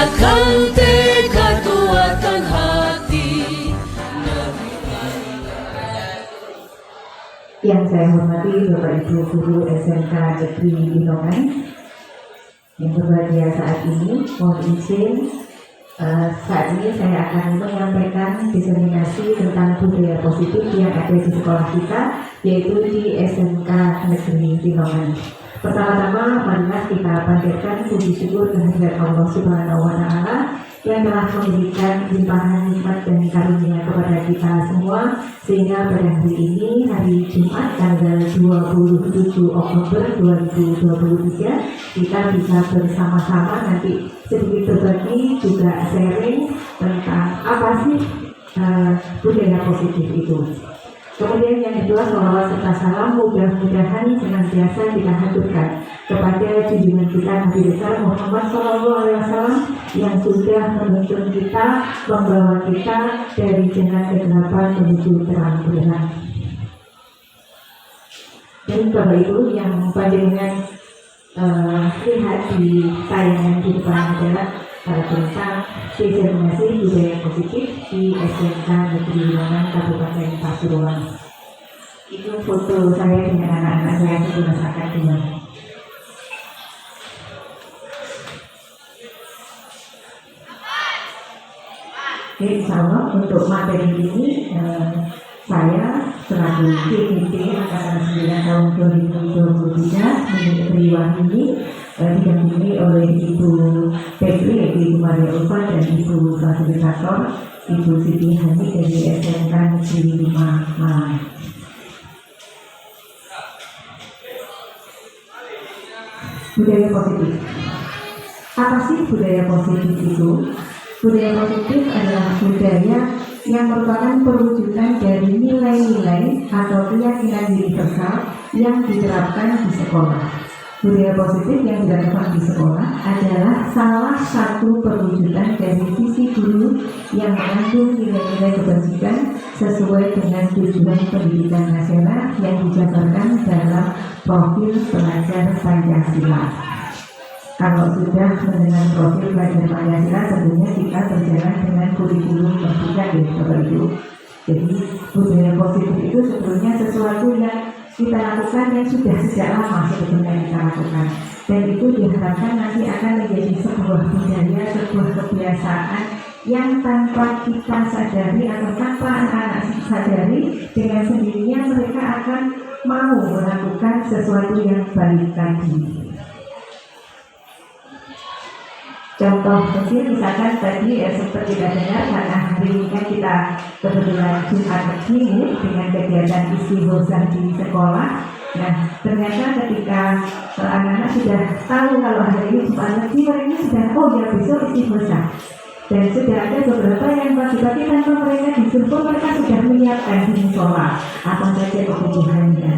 akan tekad kuatkan hati. Yang saya hormati Bapak Ibu Guru SMK Negeri Binongan yang berbahagia saat ini, mohon izin saat ini saya akan menyampaikan diseminasi tentang budaya positif yang ada di sekolah kita, yaitu di SMK Negeri Binongan. Pertama-tama, marilah kita panjatkan puji syukur kehadirat Allah Subhanahu wa Ta'ala yang telah memberikan limpahan nikmat dan karunia kepada kita semua, sehingga pada hari ini, hari Jumat tanggal 27 Oktober 2023, kita bisa bersama-sama nanti sedikit berbagi, juga sharing tentang apa sih budaya positif itu. Kemudian yang kedua, sholawat serta salam mudah-mudahan senantiasa kita haturkan kepada junjungan kita Nabi besar Muhammad SAW yang sudah menuntun kita, membawa kita dari jalan kegelapan menuju terang benderang. Dan Bapak Ibu yang panjenengan lihat di tayangan di depan adalah tentang diseminasi budaya positif di SMK Negeri Binongan Kabupaten Pasuruan. Itu foto saya dengan anak-anak saya di masyarakat Binongan. Jadi insya Allah untuk materi ini saya selaku DPT Angkatan 9 tahun 2023 Menteri Wahyuni didampingi oleh Ibu Petri, yaitu Ibu Maria Ulfa, dan Ibu Fasilitator Ibu Siti Hani dari SMK Negeri 5 Malang. Budaya positif. Apa sih budaya positif itu? Budaya positif adalah budaya yang merupakan perwujudan dari nilai-nilai atau keyakinan universal yang diterapkan di sekolah. Budaya positif yang diterapkan di sekolah adalah salah satu perwujudan dari visi guru yang mengandung nilai-nilai kebajikan sesuai dengan tujuan pendidikan nasional yang dijabarkan dalam profil pelajar Pancasila. Kalau sudah mendengar profil pelajar Pancasila, tentunya kita berjalan dengan kurikulum pendidikan ya Bapak Ibu. Jadi budaya positif itu sebetulnya sesuatu yang kita lakukan yang sudah sejak lama sebetulnya kita lakukan, dan itu diharapkan nanti akan menjadi sebuah budaya, sebuah kebiasaan yang tanpa kita sadari atau tanpa anak-anak sadari, dengan sendirinya mereka akan mau melakukan sesuatu yang baik tadi. Contoh kecil misalkan tadi sempat kita dengar, karena hari ini kan kita kebetulan Jumat Minggu dengan kegiatan istighosah di sekolah. Nah, ternyata ketika anak-anak sudah tahu kalau hari ini Jumat Minggu, mereka sudah ya besok istighosah. Dan sudah ada beberapa yang pagi-pagi tanpa mereka disuruh, mereka sudah menyiapkan di musola apa saja kebutuhannya.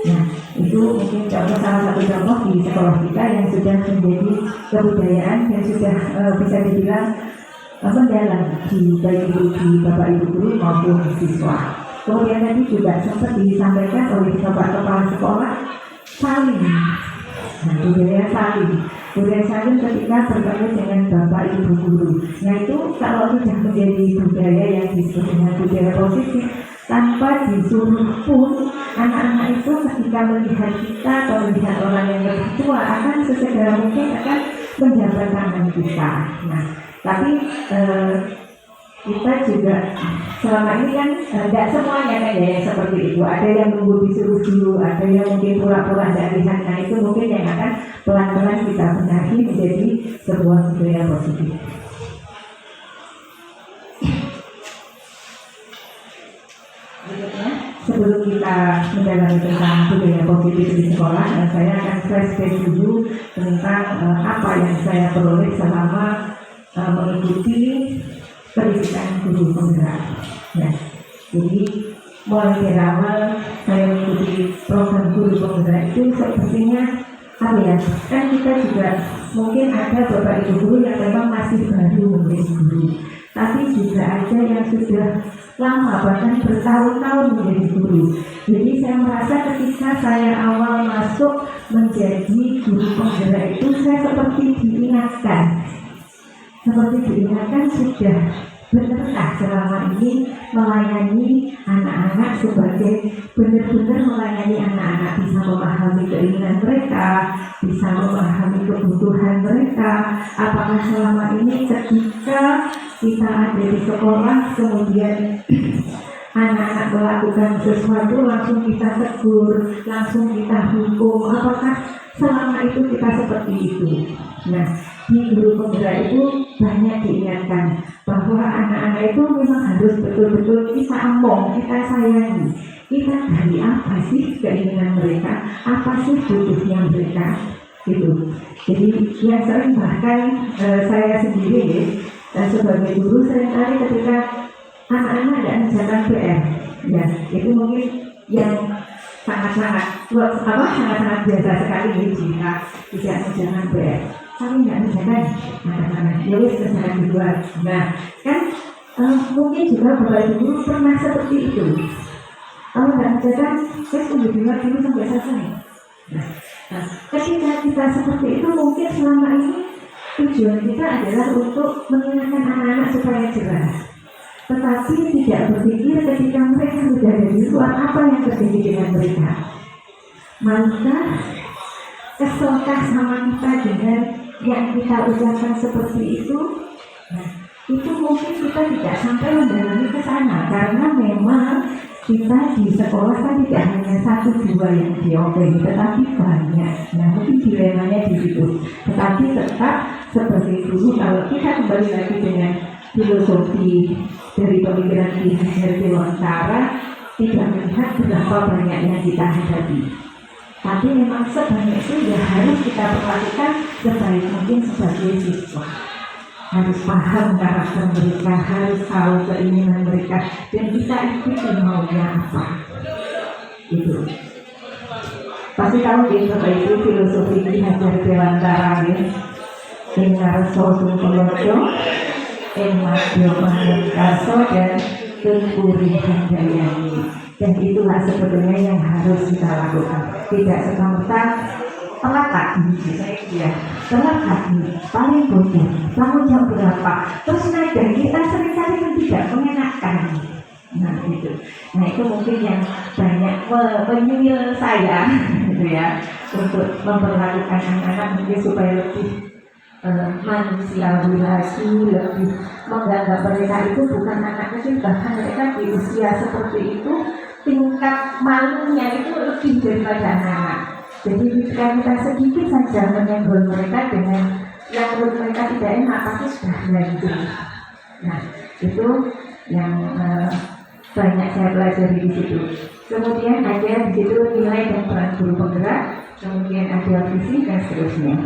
Nah, itu mungkin salah satu contoh di sekolah kita yang sudah menjadi kebudayaan yang sudah bisa dibilang mendalam di baik itu di Bapak Ibu guru maupun siswa. Kemudian tadi juga sempat disampaikan oleh Bapak Kepala Sekolah saling. Nah, budaya saling ketika bertemu dengan Bapak Ibu guru. Nah, itu kalau sudah menjadi budaya yang disebut dengan budaya positif, tanpa disuruh pun anak-anak itu ketika melihat kita atau melihat orang yang lebih tua akan sesegera mungkin akan menjabat tangan kita. Nah, tapi kita juga selama ini kan tidak semuanya kan ya seperti itu. Ada yang nunggu disuruh dulu, ada yang mungkin pura-pura tidak lihat. Nah, itu mungkin yang akan pelan-pelan kita benahi menjadi sebuah budaya positif. Sebelum kita mendalami tentang budaya positif di sekolah, saya akan flashback dulu tentang apa yang saya peroleh selama mengikuti pendidikan guru penggerak. Nah, jadi mulai dari awal saya mengikuti program guru penggerak itu sepertinya kan kita juga mungkin ada Bapak Ibu guru yang memang masih baru menjadi guru, tapi juga ada yang sudah lama bahkan bertahun-tahun menjadi guru. Jadi saya merasa ketika saya awal masuk menjadi guru penggerak itu, saya seperti diingatkan seperti diingatkan sudah benarkah selama ini melayani anak-anak sebagai benar-benar melayani anak-anak, bisa memahami keinginan mereka, bisa memahami kebutuhan mereka. Apakah selama ini ketika kita ada di sekolah kemudian anak-anak melakukan sesuatu langsung kita tegur, langsung kita hukum, apakah selama itu kita seperti itu? Nah, di guru penggerak itu banyak diingatkan bahwa anak-anak itu memang harus betul-betul kita omong, kita sayangi, kita dari apa sih keinginan mereka, apa sih butuhnya mereka, gitu. Jadi yang sering bahkan saya sendiri sebagai guru seringkali ketika anak-anak tidak mengerjakan PR, ya itu mungkin yang sangat-sangat biasa sekali jika tidak mengerjakan PR. Tapi tidak mengerjakan anak-anak, ya wis kerjakan di luar. Nah, kan mungkin juga Bapak Ibu pernah seperti itu. Kalau tidak mengerjakan, saya tunggu di luar dulu sampai selesai. Nah, ketika kita seperti itu mungkin selama ini tujuan kita adalah untuk mengingatkan anak-anak supaya jelas. Tetapi tidak berpikir ketika mereka sudah ada di luar apa yang terjadi dengan mereka. Maka keselkah sama kita dengan yang kita ucapkan seperti itu. Nah, itu mungkin kita tidak sampai mendalami ke sana karena memang kita di sekolah kan tidak hanya 1-2 yang diopeni, tetapi banyak. Nah, mungkin dilemanya di situ. Tetapi tetap sebagai guru, kalau kita kembali lagi dengan filosofi dari pemikiran Ki Hajar Dewantara, tidak melihat berapa banyak yang kita hadapi. Tapi memang sebanyak itu ya harus kita perlakukan sebaik mungkin sebagai siswa. Harus paham karakter mereka, harus tahu keinginan mereka, dan kita ikuti maunya apa. Itu. Pasti tahu di Bapak Ibu filosofi Ki Hajar Dewantara ya. Ingar Sosum Kolodo, Madyo Manungkaso dan Tengkuri Handayani. Dan itulah sebetulnya yang harus kita lakukan. Tidak serta-merta telat lagi, telat lagi, paling bodoh, kamu jam berapa? Terus nada kita seringkali tidak mengenakan. Nah itu mungkin yang banyak menyuil saya, gitu ya, untuk memperlakukan anak-anak mungkin supaya lebih manusiawi lagi, lebih menganggap mereka itu bukan anak kecil, bahkan mereka di usia seperti itu tingkat malunya itu lebih daripada anak-anak. Jadi ketika kita sedikit saja menyenggol mereka dengan yang menurut mereka tidak enak, pasti sudah berhenti. Nah itu yang banyak saya pelajari di situ. Kemudian ada di situ nilai dan peran guru penggerak, kemudian ada visi dan seterusnya.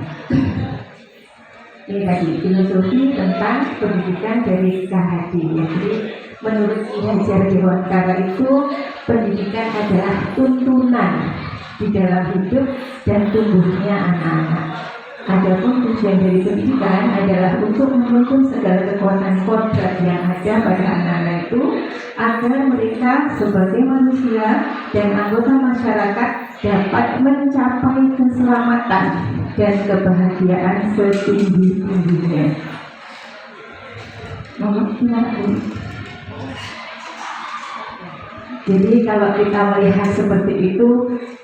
Ini tadi filosofi tentang pendidikan dari KHD. Jadi menurut Ki Hajar Dewantara itu pendidikan adalah tuntunan di dalam hidup dan tumbuhnya anak-anak. Adapun tujuan dari pendidikan adalah untuk menuntun segala kekuatan kodrat yang ada pada anak-anak itu agar mereka sebagai manusia dan anggota masyarakat dapat mencapai keselamatan dan kebahagiaan setinggi-tingginya. Jadi kalau kita melihat seperti itu,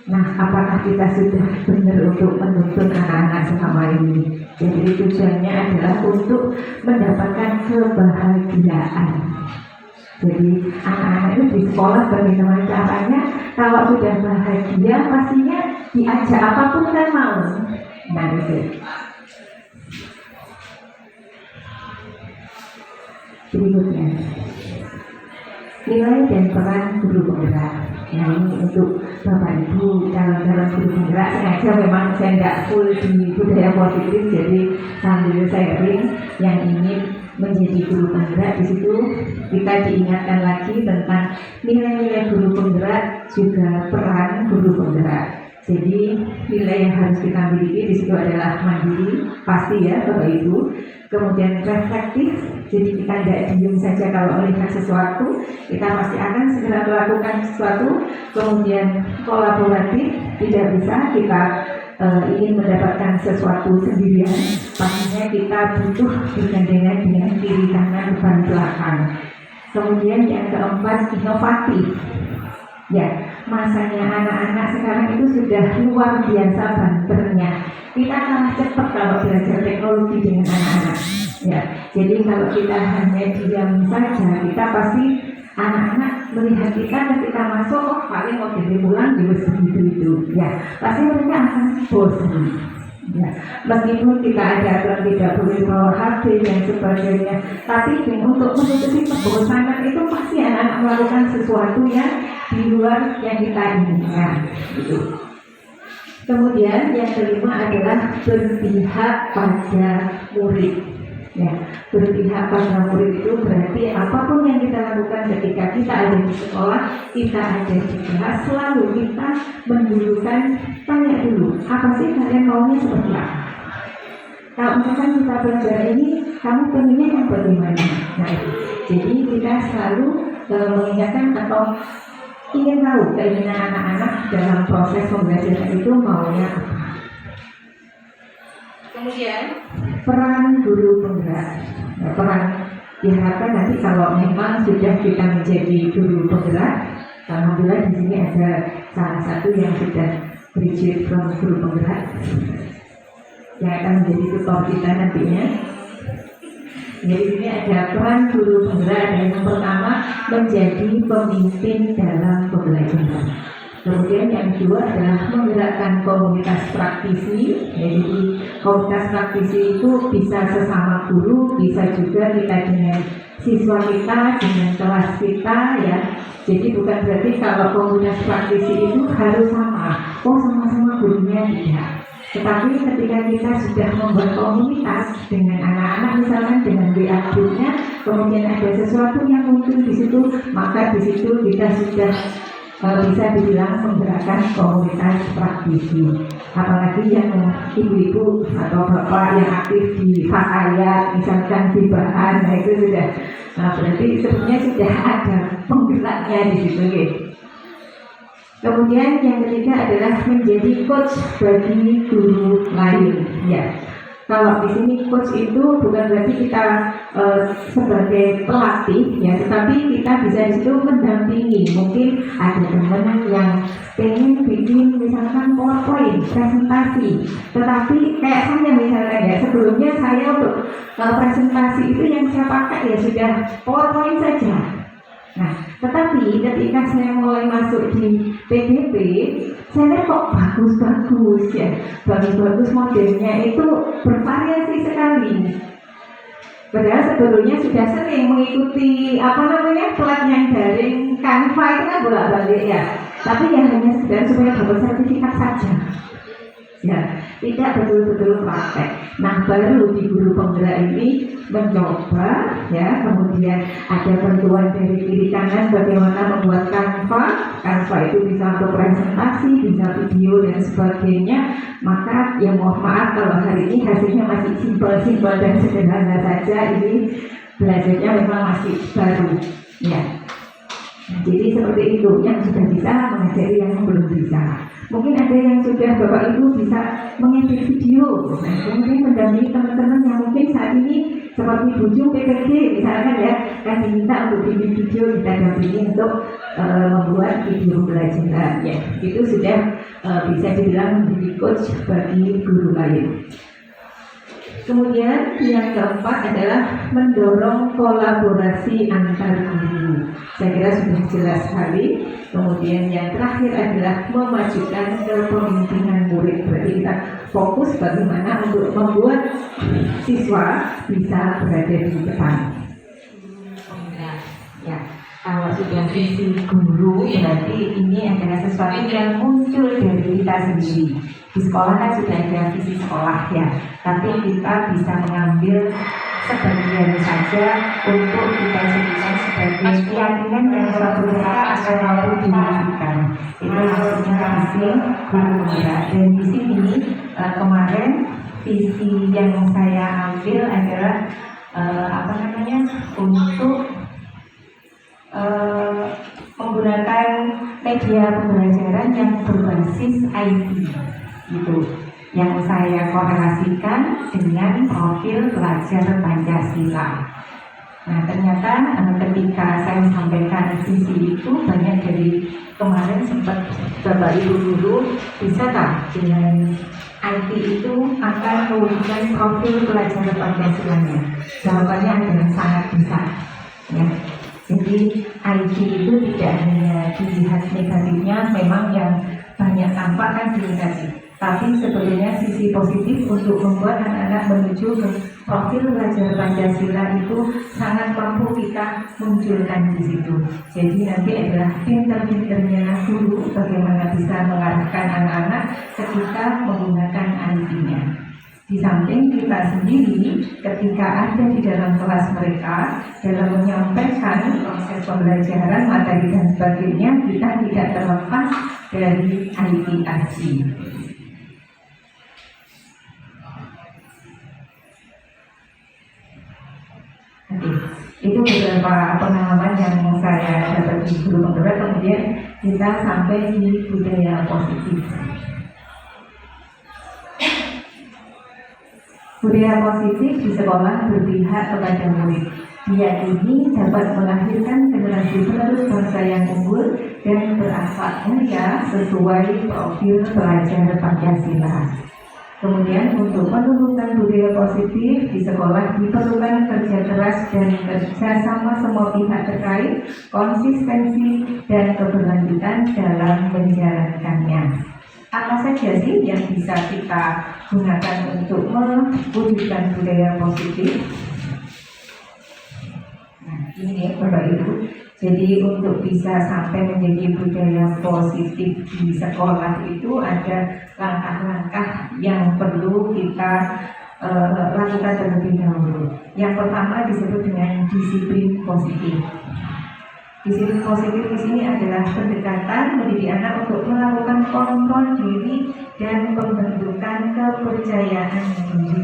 nah apakah kita sudah benar untuk menuntun anak-anak selama ini? Jadi tujuannya adalah untuk mendapatkan kebahagiaan. Jadi anak-anak itu di sekolah bagaimana caranya? Kalau sudah bahagia, pastinya diajak apapun kan mau. Nah itu. Berikutnya, nilai dan peran guru penggerak. Nah ini untuk Bapak Ibu calon-calon guru penggerak, sengaja memang saya tidak full di budaya positif, jadi sambil sharing yang ingin menjadi guru penggerak. Di situ kita diingatkan lagi tentang nilai-nilai guru penggerak, juga peran guru penggerak. Jadi nilai yang harus kita miliki di situ adalah mandiri, pasti ya Bapak Ibu. Kemudian reflektif, jadi kita tidak diam saja kalau melihat sesuatu, kita pasti akan segera melakukan sesuatu. Kemudian kolaboratif, tidak bisa kita ingin mendapatkan sesuatu sendirian, pastinya kita butuh bergandengan kiri kanan depan belakang. Kemudian yang keempat, inovatif. Ya, masanya anak-anak sekarang itu sudah luar biasa banternya. Kita kalah cepat kalau belajar teknologi dengan anak-anak. Ya, jadi kalau kita hanya diam saja, kita pasti anak-anak melihat kita ketika masuk, oh paling mau pulang juga segitu itu. Ya, pasti mereka akan bosan. Ya, meskipun kita ada aturan tidak boleh bawa HP dan sebagainya, tapi untuk menutupi kebosanan itu pasti anak-anak melakukan sesuatu yang di luar yang kita inginkan. Gitu. Kemudian yang kelima adalah berpihak pada murid. Ya, berpihak pada murid itu berarti apapun yang kita lakukan ketika kita ada di sekolah, kita ada di kelas, selalu kita mendulukan, tanya dulu, apa sih kalian maunya seperti apa? Kalau misalkan kita belajar ini, kamu pengennya yang bagaimana? Nah, jadi kita selalu mengingatkan atau ingin tahu keinginan anak-anak dalam proses pembelajaran itu maunya apa. Kemudian peran guru penggerak. Peran diharapkan nanti kalau memang sudah kita menjadi guru penggerak, alhamdulillah di sini ada salah satu yang sudah graduate from guru penggerak yang akan menjadi tutor kita nantinya. Jadi ini ada peran guru penggerak. Yang pertama, menjadi pemimpin dalam pembelajaran. Kemudian yang kedua adalah menggerakkan komunitas praktisi. Jadi komunitas praktisi itu bisa sesama guru, bisa juga kita dengan siswa kita, dengan kelas kita, ya. Jadi bukan berarti kalau komunitas praktisi itu harus sama. Oh, sama-sama gurunya, tidak. Tetapi ketika kita sudah membuat komunitas dengan anak-anak, misalkan dengan WA grupnya, kemudian ada sesuatu yang muncul di situ, maka di situ kita sudah bisa dibilang menggerakkan komunitas praktisi. Apalagi yang ibu-ibu atau bapak yang aktif di fakayat, misalkan di bahan, nah itu sudah berarti sebenarnya sudah ada penggeraknya di situ. Okay. Kemudian yang ketiga adalah menjadi coach bagi guru lain. Ya, kalau di sini coach itu bukan berarti kita sebagai pelatih, ya, tetapi kita bisa di situ mendampingi. Mungkin ada teman yang pengen bikin misalkan PowerPoint presentasi, tetapi kayak saya misalnya, ya, sebelumnya saya untuk presentasi itu yang saya pakai ya sudah PowerPoint saja. Nah, tetapi ketika saya mulai masuk di PDP, saya lihat kok bagus-bagus, ya, bagus-bagus modelnya itu bervariasi sekali. Padahal sebelumnya sudah sering mengikuti pelatihan daring Canva itu kan bolak-balik, ya. Tapi ya hanya sekedar supaya dapat sertifikat saja. Ya, tidak betul-betul praktek. Nah, baru di guru penggerak ini mencoba, ya, kemudian ada bantuan dari kiri kanan bagaimana membuat Canva itu bisa untuk presentasi, bisa video dan sebagainya. Maka ya mohon maaf kalau hari ini hasilnya masih simpel-simpel dan sederhana saja. Ini belajarnya memang masih baru, ya. Nah, jadi seperti itu, yang sudah bisa mengajari yang belum bisa. Mungkin ada yang sudah Bapak Ibu bisa mengedit video, nah, kemudian mendampingi teman-teman yang mungkin saat ini seperti Bujung PPG misalkan, ya, kan diminta untuk bikin video, kita dampingi untuk membuat video pelajaran, ya. Itu sudah bisa dibilang menjadi coach bagi guru lain. Kemudian yang keempat adalah mendorong kolaborasi antar guru. Saya kira sudah jelas sekali. Kemudian yang terakhir adalah memajukan kepemimpinan murid. Berarti kita fokus bagaimana untuk membuat siswa bisa berada di depan. Ya, kalau sudah visi guru, berarti ini adalah sesuatu yang muncul dari kita sendiri. Di sekolah kan sudah ada visi sekolah, ya, tapi kita bisa mengambil sebagian saja untuk kita jadikan sebagai keyakinan yang suatu saat akan mampu diwujudkan. Itu maksudnya visi guru penggerak. Dan di sini kemarin visi yang saya ambil adalah untuk menggunakan media pembelajaran yang berbasis IT, gitu, yang saya korelasikan dengan profil pelajar Pancasila. Nah, ternyata ketika saya sampaikan visi itu, banyak dari kemarin sempat Bapak Ibu guru bisa tak dengan IT itu akan mewujudkan profil pelajar Pancasilanya? Jawabannya adalah sangat bisa. Ya. Jadi IT itu tidak hanya dilihat negatifnya, memang yang banyak tampak kan di negatif. Tapi sebetulnya sisi positif untuk membuat anak-anak menuju ke profil pelajar Pancasila itu sangat mampu kita munculkan di situ. Jadi nanti adalah pinter-pinternya guru bagaimana bisa mengarahkan anak-anak ketika menggunakan IT-nya. Di samping kita sendiri ketika ada di dalam kelas mereka dalam menyampaikan proses pembelajaran, materi dan sebagainya, kita tidak terlepas dari IT. Oke, itu beberapa pengalaman yang saya dapat di guru penggerak. Kemudian kita sampai di budaya positif. Budaya positif di sekolah berpihak kepada murid. Diyakini dapat melahirkan generasi penerus bangsa yang unggul dan berakhlak mulia sesuai profil pelajar Pancasila. Kemudian untuk menumbuhkan budaya positif di sekolah diperlukan kerja keras dan kerja sama semua pihak terkait, konsistensi dan keberlanjutan dalam menjalankannya. Apa saja sih yang bisa kita gunakan untuk mewujudkan budaya positif? Nah, ini Bapak Ibu. Jadi untuk bisa sampai menjadi budaya positif di sekolah itu ada langkah-langkah yang perlu kita lakukan terlebih dahulu. Yang pertama disebut dengan disiplin positif. Disiplin positif di sini adalah pendekatan mendidik anak untuk melakukan kontrol diri dan pembentukan kepercayaan diri.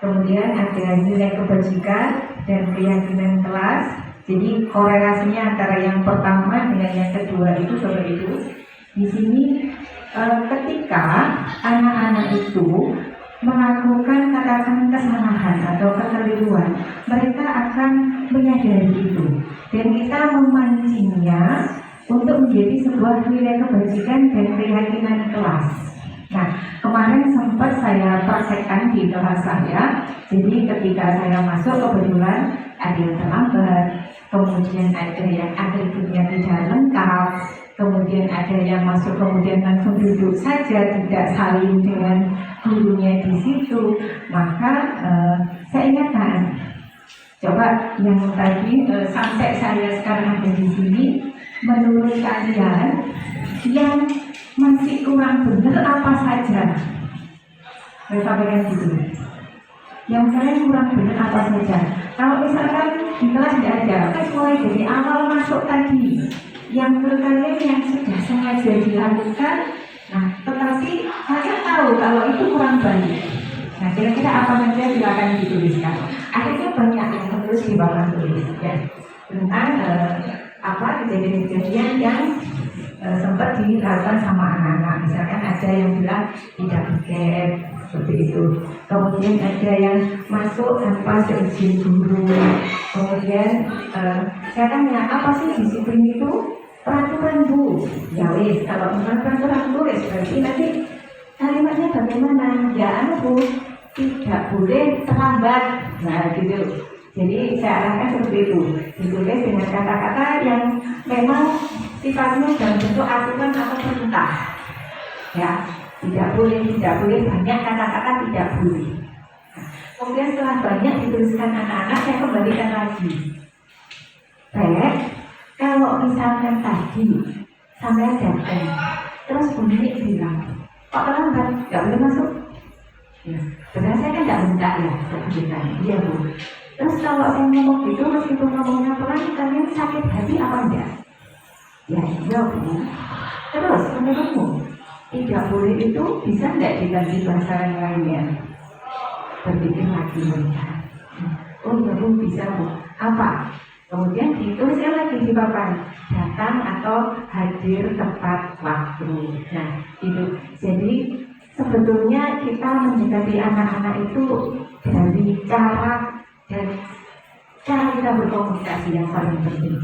Kemudian ada nilai kebajikan dan keyakinan kelas. Jadi korelasinya antara yang pertama dengan yang kedua itu seperti itu. Di sini ketika anak-anak itu melakukan katakan kesalahan atau kekeliruan, mereka akan menyadari itu dan kita memancingnya untuk menjadi sebuah nilai kebajikan dan keyakinan kelas. Nah, kemarin sempat saya praktekkan di kelas saya. Jadi ketika saya masuk kebetulan ada yang terlambat, kemudian ada yang atributnya tidak lengkap, kemudian ada yang masuk kemudian langsung duduk saja, tidak saling dengan gurunya di situ. Maka saya ingatkan, coba yang tadi sampai saya sekarang ada di sini, menurut kalian yang masih kurang benar apa saja? Saya sampaikan gitu. Yang kalian kurang benar apa saja? Kalau misalkan di kelas tidak ada, mulai dari awal masuk tadi, yang menurut kalian yang sudah sengaja dilakukan, nah tetapi saya tahu kalau itu kurang baik. Nah kira-kira apa saja silakan dituliskan. Akhirnya banyak yang terus di bawah tulis ya tentang kejadian-kejadian yang sempat dilakukan sama anak-anak. Misalkan ada yang bilang tidak piket seperti itu. Kemudian ada yang masuk tanpa seizin guru. Kemudian saya tanya, apa sih disiplin itu? Peraturan Bu. Ya wis, kalau bukan peraturan tulis berarti nanti kalimatnya bagaimana? Ya Bu, tidak boleh terlambat. Nah gitu. Jadi saya arahkan seperti itu, ditulis dengan kata-kata yang memang sifatnya dalam bentuk aturan atau perintah. Ya, tidak boleh banyak kata-kata tidak boleh. Kemudian setelah banyak dituliskan anak-anak, saya kembalikan lagi. Kalau misalkan tadi sampai datang, terus bunyi bilang, Pak terlambat, nggak boleh masuk. Ya, sebenarnya saya kan nggak minta ya, kebijakan. Iya Bu. Terus kalau saya ngomong gitu, meskipun ngomongnya pelan, kalian sakit hati apa enggak? Ya iya Bu. Terus menurutmu tidak boleh itu bisa enggak diganti bahasa yang lainnya? Berpikir lagi mereka. Oh iya Bu, bisa Bu. Apa? Kemudian dituliskan lagi di papan, datang atau hadir tepat waktu. Nah itu. Jadi sebetulnya kita mendekati anak-anak itu dari cara dan cara berkomunikasi yang paling penting.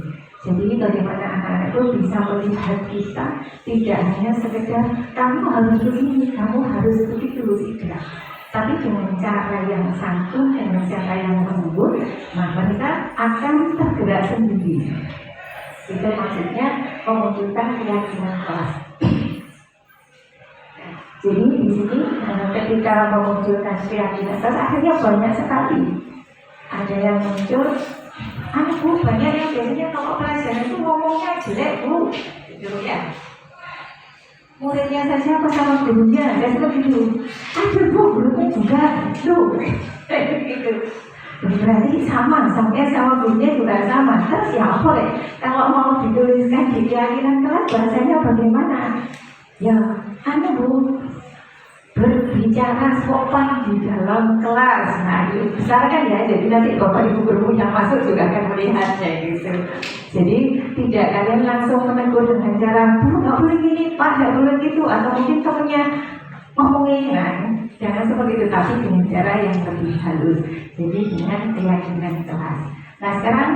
Jadi bagaimana anak-anak itu bisa melihat kita tidak hanya sekedar kamu harus begini, kamu harus begitu, tidak. Tapi dengan cara yang santun, dengan cara yang lembut, maka mereka akan tergerak sendiri. Itu maksudnya memunculkan keyakinan kelas. Jadi di sini ketika memunculkan keyakinan kelas, akhirnya banyak sekali. Ada yang muncul, Bu, banyak yang biasanya kalau pelajaran itu ngomongnya jelek, Bu, gitu ya. Muridnya saja apa sama gurunya, dan seperti itu. Aduh, Bu, gurunya juga, tuh, gitu. Berarti sama, sampai sama gurunya juga sama. Terus ya apa ya? Kalau mau dituliskan di keyakinan kelas, bahasanya bagaimana? Ya, Bu, berbicara sopan di dalam kelas. Nah, itu besar kan ya, jadi nanti Bapak Ibu guru yang masuk juga akan melihatnya gitu. Jadi tidak kalian langsung menegur dengan cara, Bu, nggak boleh gini, Pak, nggak boleh gitu, atau mungkin temennya ngomongin, nah, jangan seperti itu, tapi dengan cara yang lebih halus. Jadi dengan keyakinan kelas. Nah, sekarang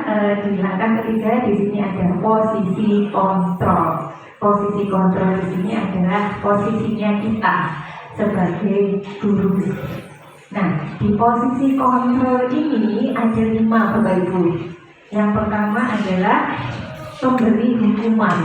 di langkah ketiga di sini ada posisi kontrol. Posisi kontrol di sini adalah posisinya kita sebagai guru. Nah, di posisi kontrol ini ada 5 Bapak Ibu. Yang pertama adalah pemberi hukuman.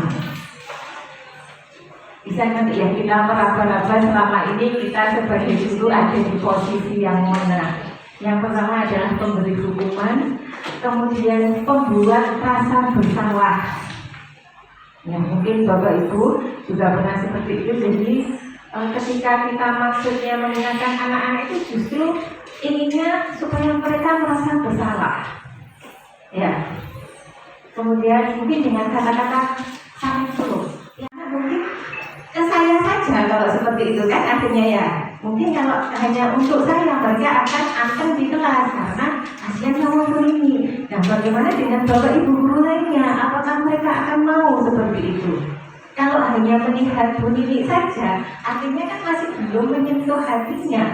Bisa nanti ya kita meraba-raba selama ini kita sebagai guru ada di posisi yang mana. Yang pertama adalah pemberi hukuman, kemudian pembuat rasa bersalah. Ya, mungkin Bapak Ibu juga pernah seperti itu. Jadi ketika kita maksudnya mengingatkan anak-anak itu justru inginnya supaya mereka merasa bersalah. Ya. Kemudian mungkin dengan kata-kata saling suruh. Ya, mungkin ke saya saja kalau seperti itu kan akhirnya ya. Mungkin kalau hanya untuk saya mereka akan di kelas karena kasihan sama guru ini. Nah, bagaimana dengan Bapak Ibu guru lainnya? Apakah mereka akan mau seperti itu? Kalau hanya melihat Bu Nini saja, artinya kan masih belum menyentuh hatinya,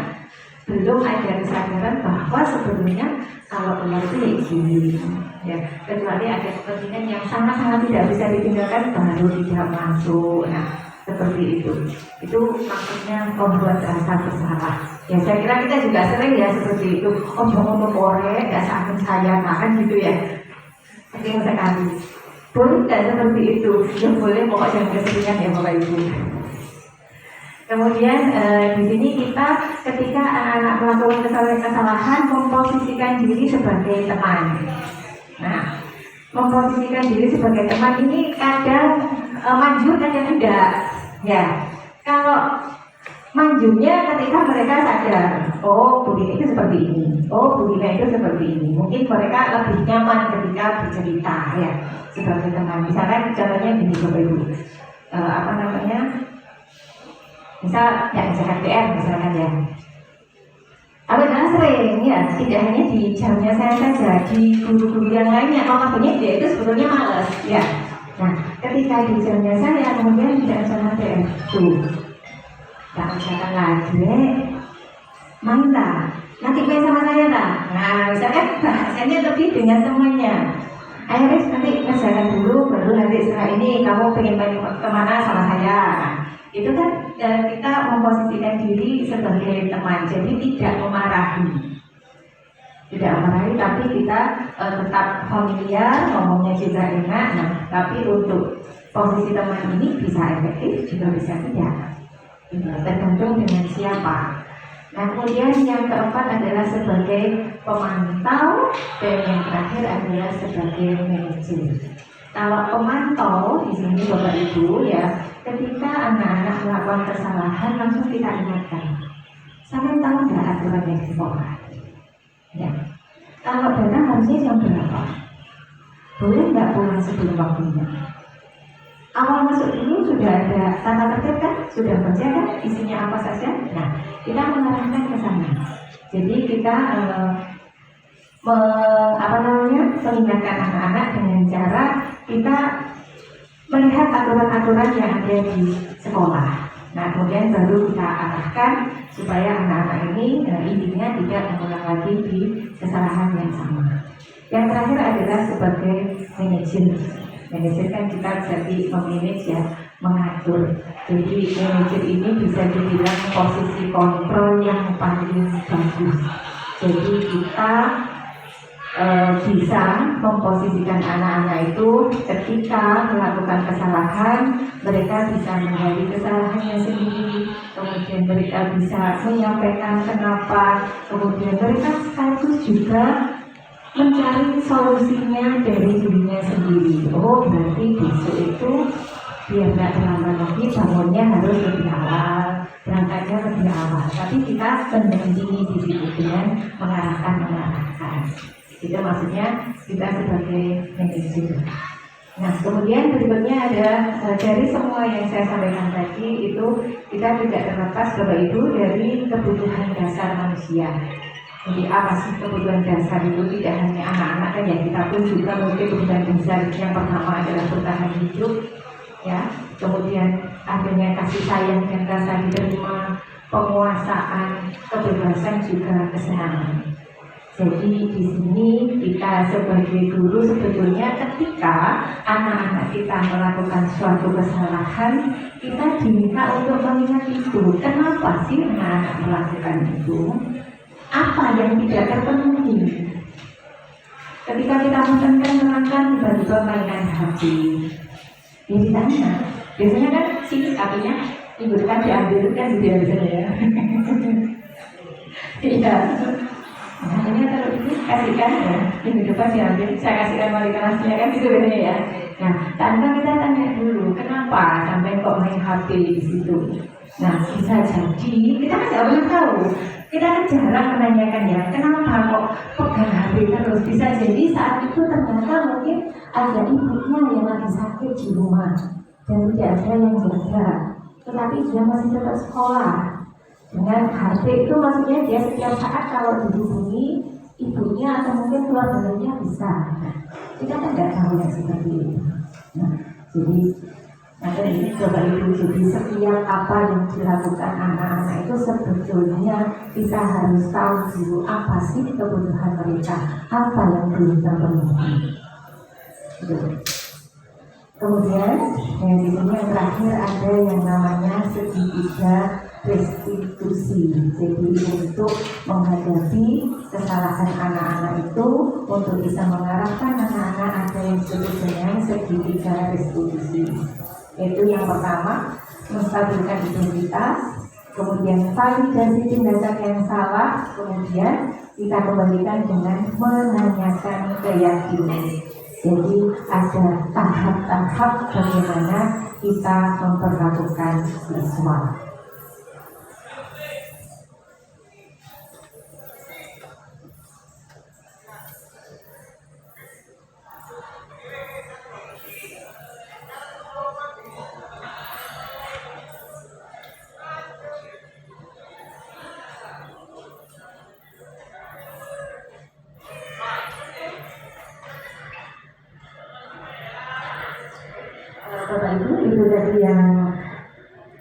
belum ada kesadaran bahwa sebetulnya kalau keluar itu ya gini, ya, kecuali ada kepentingan yang sangat-sangat tidak bisa ditinggalkan baru tidak masuk. Nah, seperti itu. Itu maksudnya membuat rasa bersalah. Ya, saya kira kita juga sering ya seperti itu. Oh, jangan korek, nggak sakit saya makan gitu ya. Sering sekali. Boleh nggak seperti itu? Ya boleh, pokoknya jangan keseringan ya Bapak Ibu. Kemudian di sini kita ketika anak-anak melakukan kesalahan memposisikan diri sebagai teman. Nah, memposisikan diri sebagai teman ini kadang manjur, kadang tidak. Ya, kalau manjurnya ketika mereka sadar, oh begini itu seperti ini, oh begini itu seperti ini. Mungkin mereka lebih nyaman ketika bercerita ya sebagai teman. Misalnya caranya gini Bapak Ibu, apa namanya? Misal ya misalkan PR misalkan ya. Karena sering ya, tidak hanya di jamnya saya saja, di guru-guru yang lainnya, notabene dia itu sebetulnya malas ya. Nah, ketika di jamnya saya kemudian tidak sama PR tuh. Tak misalkan lagi, main tak? Nanti main sama saya tak? Nah, misalkan bahasanya lebih dengan temannya. Ayo guys, nanti kerjakan dulu, baru nanti setelah ini kamu pengen main kemana sama saya. Nah, itu kan kita memposisikan diri sebagai teman, jadi tidak memarahi. Tidak memarahi, tapi kita tetap familiar, ngomongnya juga enak. Nah, tapi untuk posisi teman ini bisa efektif, juga bisa tidak. Tergantung dengan siapa. Nah, kemudian yang keempat adalah sebagai pemantau, dan yang terakhir adalah sebagai manajer. Kalau pemantau di sini Bapak Ibu ya, ketika anak-anak melakukan kesalahan langsung kita ingatkan. Sampai tahu nggak aturan yang di sekolah? Ya. Kalau datang harusnya jam berapa? Boleh nggak pulang sebelum waktunya? Awal masuk dulu sudah ada tata tertib kan? Sudah baca kan? Isinya apa saja? Nah, kita mengarahkan ke sana. Jadi kita mengingatkan anak-anak dengan cara kita melihat aturan-aturan yang ada di sekolah. Nah, kemudian baru kita arahkan supaya anak-anak ini intinya tidak mengulang lagi di kesalahan yang sama. Yang terakhir adalah sebagai manajer. Manajer kan kita jadi memanage ya, mengatur. Jadi manajer ini bisa dibilang posisi kontrol yang paling bagus. Jadi kita bisa memposisikan anak-anak itu ketika melakukan kesalahan, mereka bisa menggali kesalahannya sendiri, kemudian mereka bisa menyampaikan kenapa, kemudian mereka sekaligus juga mencari solusinya dari dirinya sendiri. Oh, berarti besok itu biar nggak terlambat lagi, bangunnya harus lebih awal, berangkatnya lebih awal. Tapi kita mendampingi diri dengan mengarahkan. Itu maksudnya kita sebagai manajer. Nah, kemudian berikutnya ada dari semua yang saya sampaikan tadi itu kita tidak terlepas Bapak Ibu dari kebutuhan dasar manusia. Jadi apa sih kebutuhan dasar itu? Tidak hanya anak-anak kan ya, kita pun juga mungkin kebutuhan dasar yang pertama adalah bertahan hidup, ya. Kemudian adanya kasih sayang dan rasa diterima, penguasaan, kebebasan juga kesenangan. Jadi di sini kita sebagai guru sebetulnya ketika anak-anak kita melakukan suatu kesalahan, kita diminta untuk mengingat itu. Kenapa sih anak-anak melakukan itu? Apa yang tidak terpenuhi? Ketika kita menerangkan tiba-tiba mainan HP, ya ditanya. Biasanya kan sih artinya ibu kan diambil kan gitu ya. Tidak. Nah, ini kalau ini kasihkan ya, ini depan diambil, saya kasihkan wali kelasnya kan gitu bedanya ya. Nah, tanpa kita tanya dulu, kenapa sampai kok main HP di situ? Nah, bisa jadi kita kan nggak pernah tahu. Kita kan jarang menanyakan ya, kenapa kok pegang HP terus? Bisa jadi saat itu ternyata mungkin ada ibunya yang lagi sakit di rumah dan tidak ada yang jaga, tetapi dia masih tetap sekolah. Dengan HP itu maksudnya dia setiap saat kalau dihubungi ibunya atau mungkin keluarganya bisa. Kita kan tidak tahu yang seperti itu. Nah, jadi ada ini coba Ibu, jadi setiap apa yang dilakukan anak-anak itu sebetulnya kita harus tahu dulu apa sih kebutuhan mereka, apa yang belum terpenuhi. Kemudian yang di sini yang terakhir ada yang namanya segitiga restitusi. Jadi untuk menghadapi kesalahan anak-anak itu, untuk bisa mengarahkan anak-anak ada yang disebut dengan segitiga restitusi. Yaitu yang pertama, menstabilkan identitas, kemudian validasi tindakan yang salah, kemudian kita kembalikan dengan menanyakan keyakinan. Jadi ada tahap-tahap bagaimana kita memperlakukan siswa. Bapak Ibu, itu tadi yang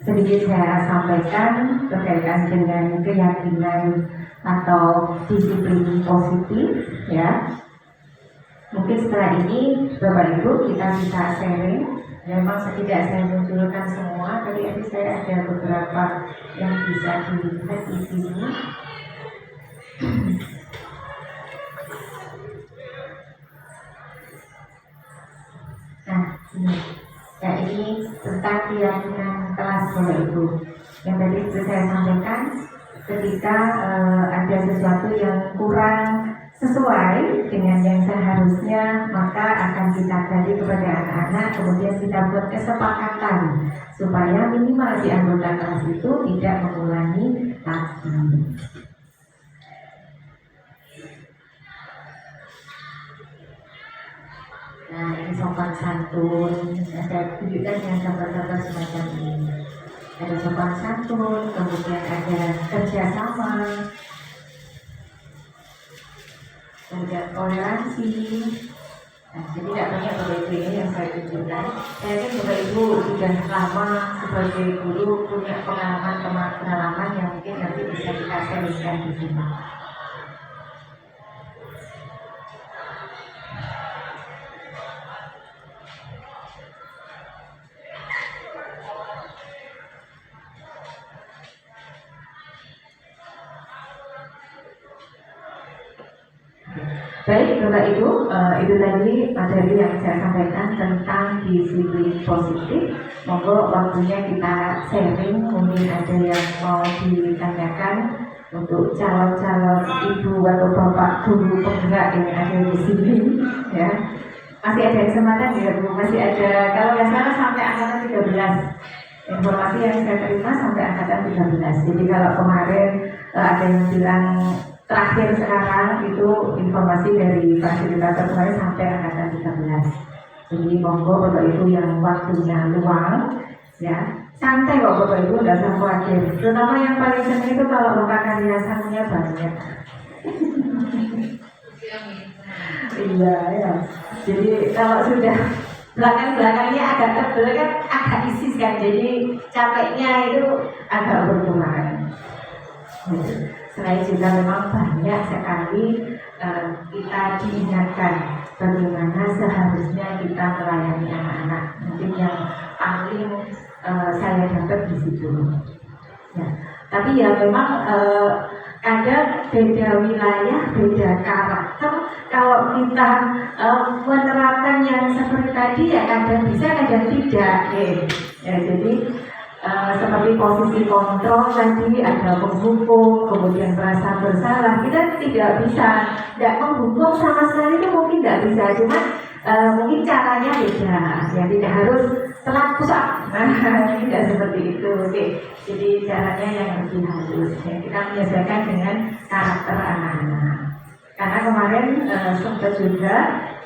sedikit saya sampaikan berkaitan dengan keyakinan atau disiplin positif, ya. Mungkin setelah ini Bapak Ibu kita bisa sharing. Memang tidak saya munculkan semua, tapi saya ada beberapa yang bisa dilihat di sini. Nah, ini. Ya, ini tentang keyakinan kelas Bapak Ibu. Yang tadi sudah saya sampaikan, ketika ada sesuatu yang kurang sesuai dengan yang seharusnya, maka akan kita gali kepada anak-anak, kemudian kita buat kesepakatan supaya minimal di anggota kelas itu tidak mengulangi lagi. Nah, ini sopan santun, saya tunjukkan yang gambar-gambar semacam ini. Ada sopan santun, kemudian ada kerjasama, kemudian toleransi. Nah, jadi tidak banyak Bapak Ibu ini yang saya tunjukkan. Saya yakin Bapak Ibu sudah lama sebagai guru punya pengalaman yang mungkin nanti bisa kita sharingkan di sini. Baik Bapak Ibu, itu tadi materi yang saya sampaikan tentang disiplin positif. Monggo waktunya kita sharing, mungkin ada yang mau ditanyakan untuk calon-calon ibu atau bapak guru penggerak yang ada di sini, ya. Masih ada kesempatan ya Bu, masih ada, kalau nggak salah sampai angkatan 13. Informasi yang saya terima sampai angkatan 13. Jadi kalau kemarin ada yang bilang terakhir sekarang itu informasi dari fasilitator kemarin sampai angkatan 13. Jadi monggo Bapak Ibu yang waktunya luang, ya santai kok Bapak Ibu, nggak usah khawatir. Terutama yang paling senang itu kalau luka kariasannya banyak. Iya ya. Jadi kalau sudah belakang-belakangnya agak tebel kan agak isis kan, jadi capeknya itu agak berkurang. Selain juga memang banyak sekali kita diingatkan bagaimana seharusnya kita melayani anak-anak. Mungkin yang paling saya dapat di situ. Ya. Tapi ya memang kadang beda wilayah, beda karakter. Kalau kita menerapkan yang seperti tadi ya kadang bisa, kadang tidak. Ya, jadi seperti posisi kontrol tadi, ada penghukum, kemudian merasa bersalah. Kita tidak bisa, tidak menghukum sama sekali itu mungkin tidak bisa, cuma mungkin caranya beda. Ya tidak harus telat pusat, tidak seperti itu. Oke. Jadi caranya yang lebih halus. Ya, kita menyesuaikan dengan karakter anak-anak. Karena kemarin sempat juga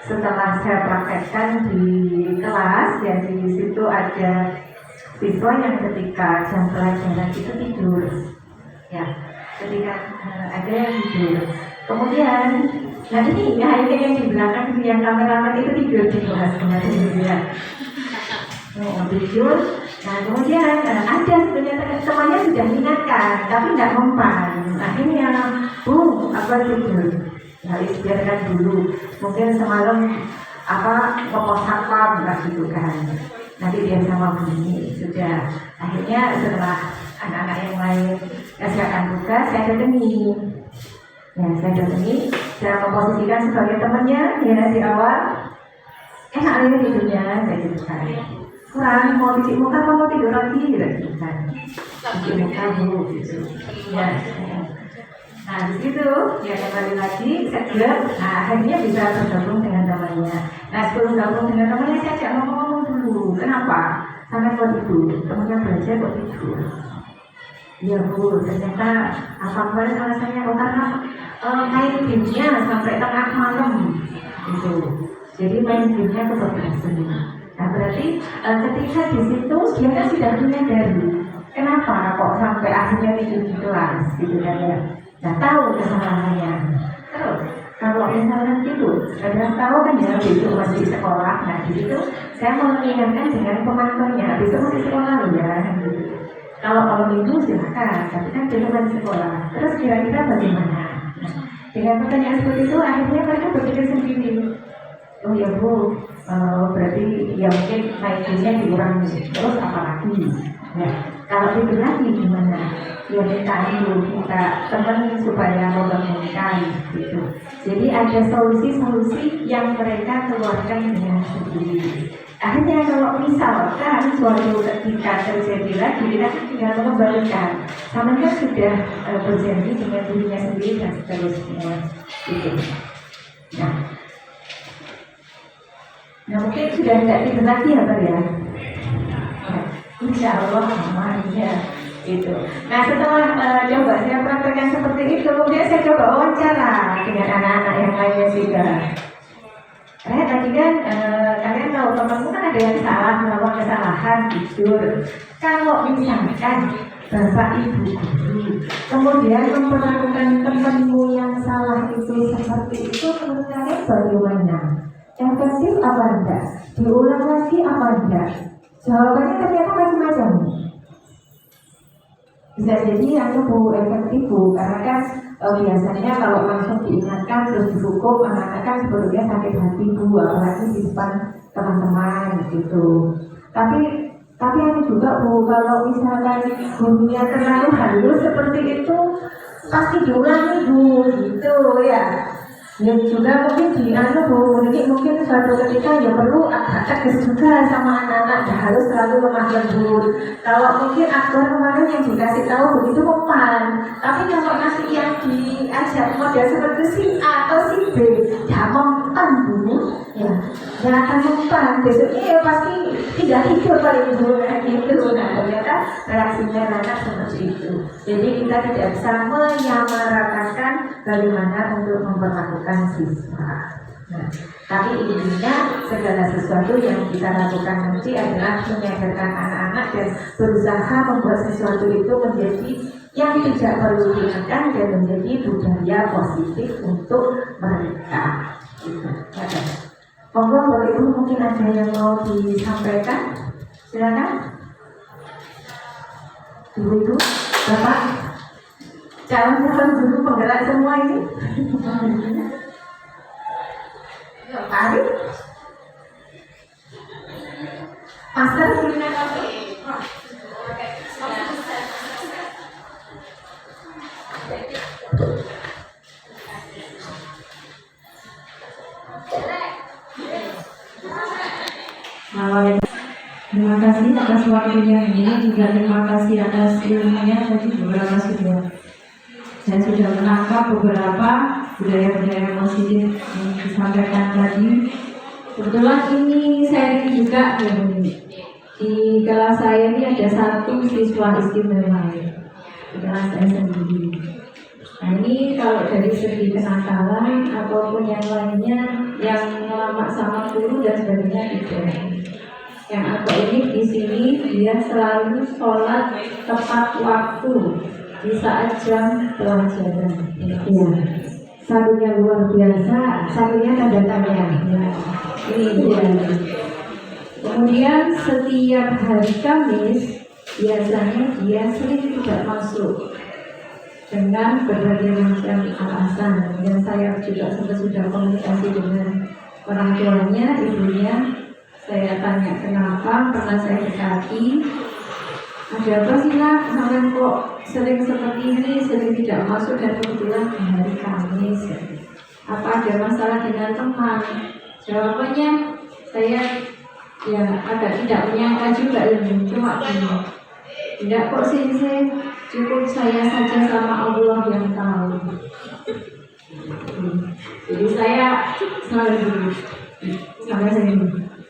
setelah saya praktekkan di kelas, ya di situ ada siswa yang ketika jam pelajaran itu tidur, ya ketika ada yang tidur. Kemudian, nah ini yang di belakang yang kameramen itu tidur di kelas kemarin ya. Tidur. Nah kemudian ada sebenarnya temannya sudah mengingatkan, tapi tidak mempan. Akhirnya, apa tidur? Nah biarkan dulu. Mungkin semalam ngepos satpam gitu kan. Nanti dia sama bunyi sudah. Akhirnya setelah anak-anak yang lain kerjakan tugas, saya datangi. Ya, saya datangi, saya memposisikan sebagai temannya ya di awal. Enak ini tidurnya, saya ceritakan. Kurang mau cuci muka, mau tidur lagi, gitu kan. Cuci muka dulu, gitu. Ya. Nah di situ ya kembali lagi saya akhirnya bisa bergabung dengan temannya. Nah sebelum gabung dengan temannya saya ajak ngomong dulu, kenapa sampai kok tidur? Temannya belajar kok tidur? Ya Bu, ternyata apa kemarin alasannya karena main gamenya sampai tengah malam gitu. Jadi main gamenya kebablasan. Nah berarti ketika di situ dia kan sudah menyadari kenapa kok sampai akhirnya tidur di kelas gitu kan ya. Nah tahu kesalahannya. Terus kalau misalnya tidur, kadang tahu kan ya besok masih sekolah. Nah di situ saya mau mengingatkan dengan pemantaunya, besok masih sekolah loh ya. Kalau minggu silakan, tapi kan besok masih sekolah. Terus kira-kira bagaimana? Nah, dengan pertanyaan seperti itu akhirnya mereka berpikir sendiri. Oh ya Bu, berarti ya mungkin naiknya dikurangi. Terus apa lagi? Ya, kalau tidur lagi gimana? Ya minta teman supaya membangunkan gitu. Jadi ada solusi-solusi yang mereka keluarkan dengan sendiri. Akhirnya kalau misalkan suatu ketika terjadi lagi, kita tinggal mengembalikan. Sama kan sudah berjanji dengan dirinya sendiri dan seterusnya gitu. Nah mungkin sudah tidak tidur lagi ya Pak ya. Insya Allah aman ya. Itu. Nah setelah coba saya praktekkan seperti itu, kemudian saya coba wawancara dengan anak-anak yang lainnya juga. Tadi kan kalian tahu temanmu kan ada yang salah melakukan kesalahan tidur. Kalau misalkan bapak ibu guru kemudian memperlakukan temanmu yang salah itu seperti itu, menurut kalian bagaimana? Efektif apa enggak? Diulang lagi apa enggak? Jawabannya ternyata macam-macam. Bisa jadi yang Bu efektif Bu, karena kan biasanya kalau langsung diingatkan terus dihukum, anak-anak kan sebetulnya sakit hati Bu, apalagi di depan teman-teman gitu. Tapi ada juga Bu, kalau misalkan gurunya terlalu halus seperti itu pasti diulangi Bu, gitu ya. Ya juga mungkin di Bu, jadi mungkin suatu ketika ya perlu agak tegas juga sama anak-anak, ya harus selalu lemah lembut. Kalau mungkin aktor kemarin yang dikasih tahu begitu mempan, tapi kalau nanti yang diajak model seperti si A atau si B, ya mempan Bu, ya akan mempan. Besoknya ya pasti tidak tidur paling Bu, kayak gitu. Nah ternyata reaksinya anak seperti itu. Jadi kita tidak bisa menyamaratakan bagaimana untuk memperlakukan siswa. Nah, tapi intinya segala sesuatu yang kita lakukan nanti adalah menyadarkan anak-anak dan berusaha membuat sesuatu itu menjadi yang tidak perlu diingatkan dan menjadi budaya positif untuk mereka. Monggo Bapak Ibu mungkin ada yang mau disampaikan, silakan. Ibu-ibu, Bapak, calon-calon guru penggerak semua ini. Mari, Master silakan. Terima kasih atas waktunya ini, juga terima kasih atas ilmunya. Tadi beberapa saya sudah menangkap beberapa budaya-budaya positif yang disampaikan tadi. Kebetulan ini sharing juga di kelas saya ini ada satu siswa istimewa di kelas saya sendiri. Nah ini kalau dari segi kenakalan ataupun yang lainnya yang lama sama guru dan sebagainya tidak. Yang agak unik di sini dia selalu sholat tepat waktu di saat jam pelajaran. Ya, satunya luar biasa, satunya tanda tanya. Ya, ini dia. Kemudian setiap hari Kamis biasanya dia sering tidak masuk dengan berbagai macam alasan. Dan saya juga sudah komunikasi dengan orang tuanya, ibunya. Saya tanya kenapa, pernah saya dekati, ada apa sih nak, sampai kok sering seperti ini, sering tidak masuk dan kebetulan di hari Kamis. Apa ada masalah dengan teman? Jawabannya saya ya agak tidak menyangka juga, cuma gini, tidak kok sih, cukup saya saja sama Allah yang tahu. Jadi saya selalu sampai saya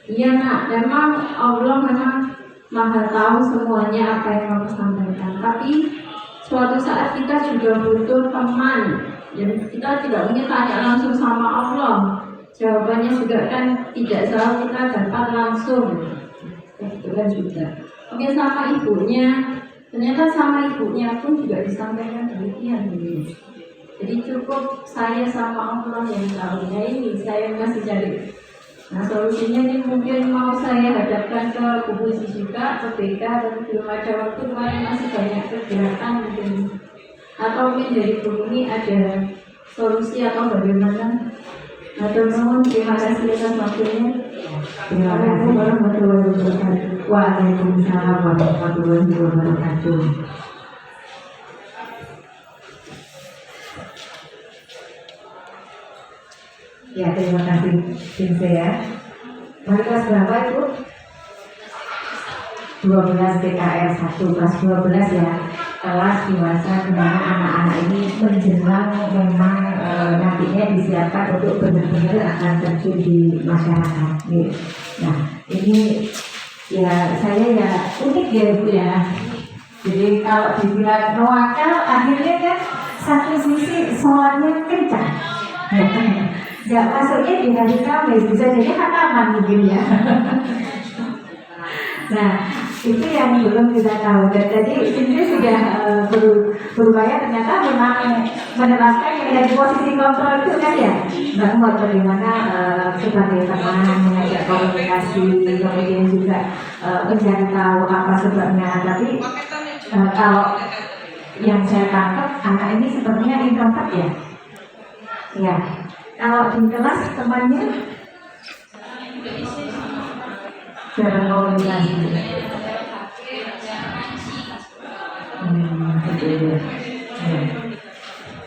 iya nak, memang Allah memang maha tahu semuanya apa yang kamu sampaikan. Tapi suatu saat kita juga butuh teman. Dan kita tidak punya tanya langsung sama Allah. Jawabannya juga kan tidak selalu kita dapat langsung. Kebetulan juga. Oke, sama ibunya. Ternyata sama ibunya pun juga disampaikan demikian. Jadi cukup saya sama Allah yang tahu. Nah ini saya masih cari. Nah solusinya ini mungkin mau saya hadapkan ke buku juga, ke BK, dan belum ada waktu, kemarin masih banyak kegiatan mungkin. Atau mungkin dari buku ini ada solusi atau bagaimana. Atau mohon terima kasih atas waktunya. Terima kasih warahmatullahi wabarakatuh. Waalaikumsalam warahmatullahi wabarakatuh. Ya, terima kasih Cinta ya. Mari kelas berapa Ibu? 12 TKR 1, kelas 12 ya. Kelas dewasa di mana anak-anak ini menjelang memang nantinya disiapkan untuk benar-benar akan terjun di masyarakat. Nah, ini ya saya ya unik ya Ibu ya. Jadi kalau dibilang nawakal, akhirnya kan satu sisi sholatnya kencang. Nggak masuknya di hari Kamis, bisa jadi hataman mungkin ya. Nah, itu yang belum kita tahu. Dan tadi Cindy sudah berupaya ternyata memang menerapkan yang dari posisi kontrol itu kan ya. Mbak Muat bagaimana sebagai teman mengajak komunikasi, kemudian juga mencari tahu apa sebabnya. Tapi kalau yang saya tangkap anak ini sepertinya introvert ya. Ya. Kalau di kelas temannya jarang komunikasi.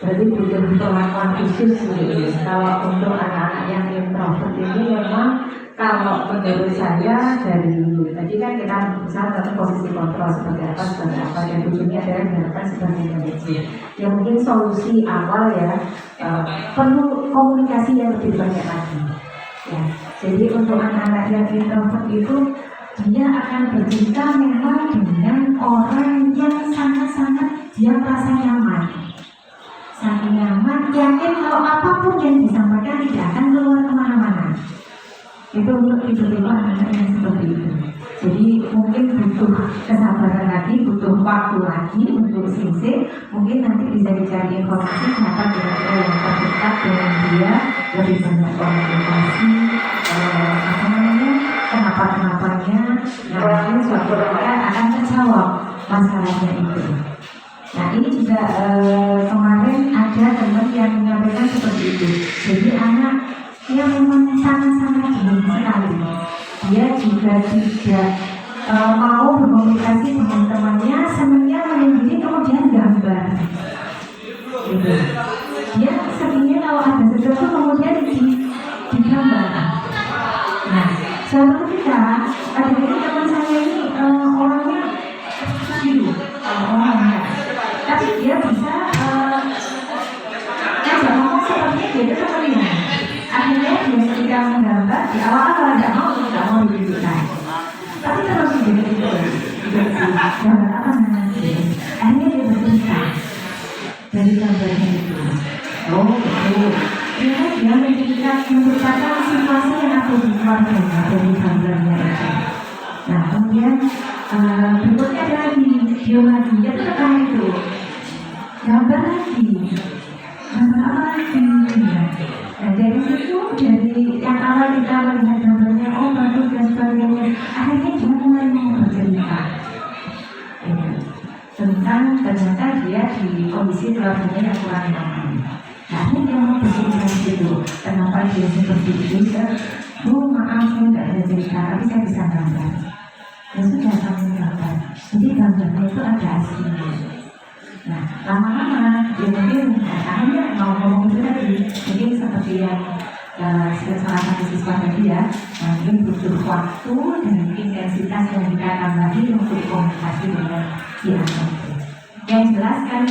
Jadi butuh perlakuan khusus gitu. Kalau untuk anak-anak yang introvert ini memang kalau menurut saya dari tadi kan kita misalnya dalam posisi kontrol seperti apa dan tujuannya adalah diharapkan sebagai manajer. Ya mungkin solusi awal ya perlu komunikasi yang lebih banyak lagi. Ya, jadi untuk anak-anak yang introvert itu dia akan bercerita memang dengan orang yang sangat-sangat dia merasa nyaman. Sangat nyaman, yakin kalau apapun yang disampaikan tidak akan keluar kemana-mana. Itu untuk tipe-tipe anak yang seperti itu. Jadi mungkin butuh kesabaran lagi, butuh waktu lagi untuk sing-sing. Mungkin nanti bisa dicari informasi kenapa kira-kira yang terdekat dengan dia lebih banyak komunikasi, kenapa-kenapanya. Nah mungkin suatu orang akan terjawab masalahnya itu. Nah ini juga kemarin ada teman yang menyampaikan seperti itu. Jadi anak yang memang sangat-sangat bingung sekali. Dia juga tidak mau berkomunikasi dengan temannya, senangnya menyendiri kemudian gambar. Gitu. Dia sebenarnya kalau ada sesuatu kemudian digambar. Nah suatu ketika ada teman saya ini orangnya gitu, orangnya. Tapi dia bisa ngajak ngomong sepertinya dia itu terlihat. Akhirnya dia ketika menggambar di awal-awal tidak mau ditunjukkan. Tapi terus gitu. Gambar apa namanya? Akhirnya dia bercerita dari gambarnya itu. Oh betul. Dia menceritakan situasi yang aku buat dari gambarnya itu. Nah kemudian berikutnya ada lagi video lagi, dia tekan itu gambar lagi, gambar apa lagi ya. Nah dari situ, dari yang awal kita melihat gambarnya, oh bagus dan sebagainya, akhirnya dia mulai mau bercerita ya, tentang ternyata dia di kondisi keluarganya yang kurang nyaman. Nah ini dia mau bercerita gitu, kenapa dia seperti itu ya. Oh maaf saya tidak ada cerita, tapi saya bisa gambar. Ya sudah kami gambar. Jadi gambarnya itu ada aslinya. Nah lama-lama dia mungkin akhirnya mau ngomong itu tadi. Jadi seperti yang salah satu siswa tadi ya, mungkin butuh waktu dan intensitas yang dikatakan lagi untuk komunikasi dengan si anak. Yang jelas kan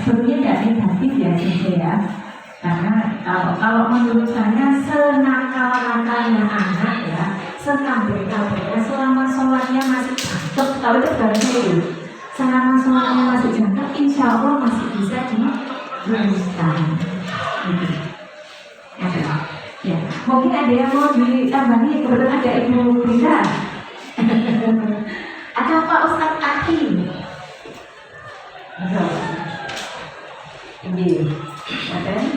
sebetulnya tidak negatif ya saya. Karena kalau menurut saya senakal-nakalnya anak ya, sekambing-kambingnya selama sholatnya masih jangkep, kalau itu bahasa itu selama sholatnya masih jangkep, insya Allah masih bisa diluruskan gitu. Ya, mungkin ada yang mau ditambahi, kebetulan ada Ibu Brita atau Pak Ustadz Aki. Ini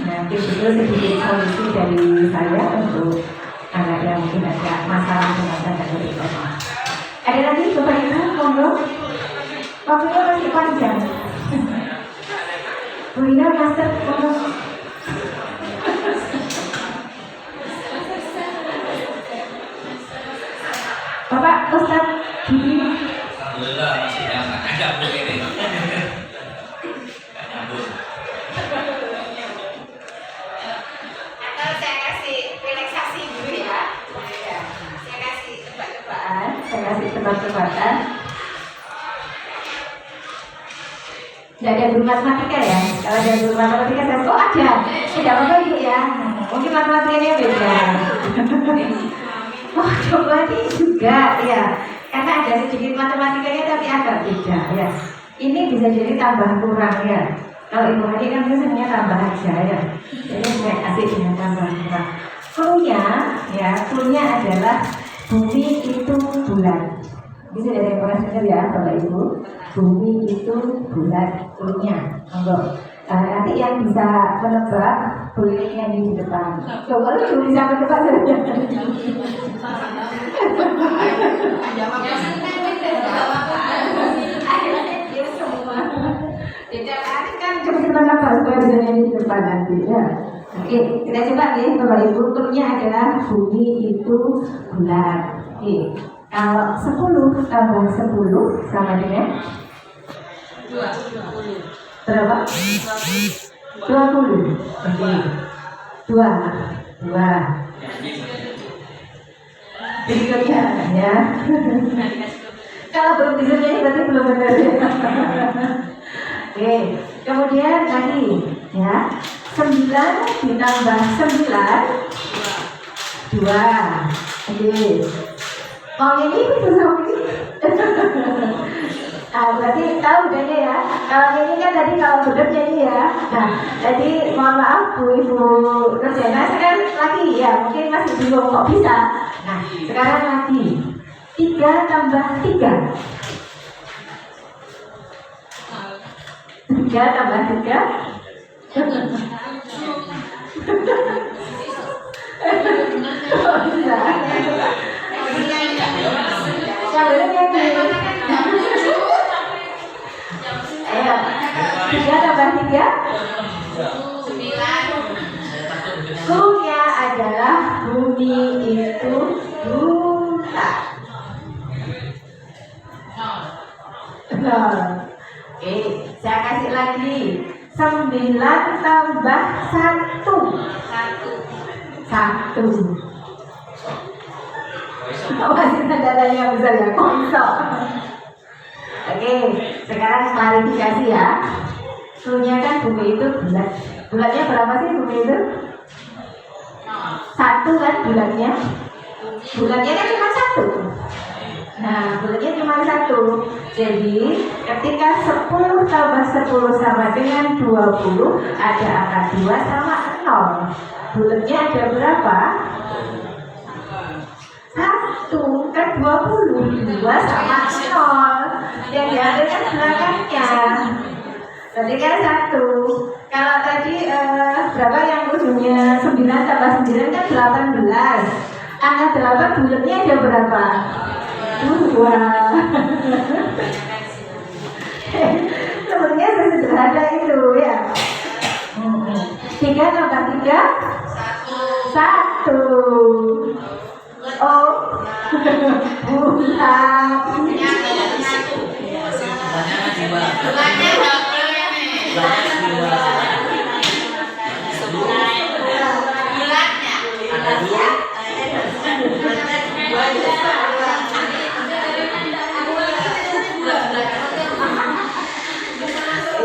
nanti betul sedikit solusi dari saya untuk anak yang mungkin ada masalah dengan tanda kutip. Ada lagi Bapak Ibu, monggo. Waktunya masih panjang. Bu Ina, Master, monggo. Bapak Ustadz Bibi. Alhamdulillah masih ada begini. Saya kasih tebak-tebakan. Tidak ada guru matematika ya? Kalau ada guru matematika saya ada. Tidak apa-apa Ibu ya. Mungkin matematikanya beda. Oh coba ini juga ya. Karena ada sedikit matematikanya tapi agak beda ya. Ini bisa jadi tambah kurang ya. Kalau Ibu Hadi kan biasanya tambah aja ya. Jadi saya kasih dengan tambah kurang. Cluenya adalah bumi itu bulat. Bisa dari yang pernah dengar ya Bapak Ibu. Bumi itu bulat, cluenya. Nanti yang bisa menebak boleh nyanyi di depan. Coba lu bisa menebak saja. Tidak kan coba menebak supaya bisa nyanyi di depan nanti ya. Oke, kita coba nih Bapak Ibu. Cluenya adalah bumi itu bulat. Oke. Kalau 10 tambah 10 sama dengan 20. berapa? 20. 20. Oke. 2. Berikutnya ya. Kalau belum disuruh ini berarti belum benar ya. Oke. Kemudian tadi ya 9 ditambah 9 2. Oke. Mau ini betul ini. Berarti tahu bedanya ya. Kalau ini kan tadi kalau benar jadi ya. Nah, jadi mohon maaf Bu Ibu Nurjana sekarang lagi ya. Mungkin masih bingung kok bisa. Nah, sekarang lagi 3 tambah 3. 3 tambah 3. Kok bisa? Sebenarnya ayo, 3 tambah 3 Q-nya adalah bumi itu buta. Oke, saya kasih lagi 9 tambah 1 masih tandanya besar ya, konsol. Oke, sekarang klarifikasi ya. Q-nya kan bumi itu bulat. Bulatnya berapa sih bumi itu? 1 kan bulatnya. Bulatnya kan cuma 1. Nah, bulatnya cuma 1. Jadi, ketika 10 tambah 10 sama dengan 20, ada angka 2 sama 0. Bulatnya ada berapa? 1 kan 20, 2 sama 0. Yang diambil kan belakangnya. Berarti kan 1. Kalau tadi berapa yang ujungnya 9 tambah 9 kan 18. Angka 8 bulatnya ada berapa? 2. Sebenarnya sederhana itu ya. 3 tambah 3 1. Oh, bulat.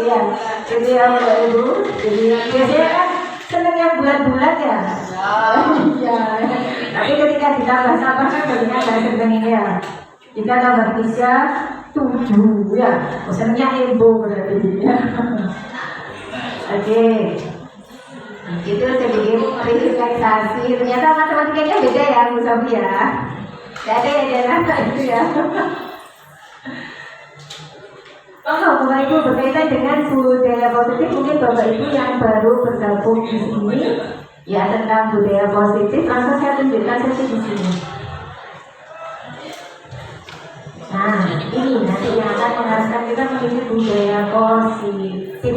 Iya, jadi ya Bapak Ibu, jadi biasanya kan seneng yang bulat-bulat ya. Iya. Tapi ketika ditambah sama kan jadinya nggak seneng ini ya. Kita tambah 3, 7 ya. Senengnya Ebo berarti ya. Oke. Itu sedikit refleksasi. Ternyata matematikanya beda ya Bu Sofi ya. Gak ada yang dia itu ya. Bapak Ibu berkaitan dengan budaya positif, mungkin Bapak Ibu yang baru bergabung di sini ya tentang budaya positif, langsung saya tunjukkan saja di sini. Nah, ini nanti yang akan mengharuskan kita memiliki budaya positif.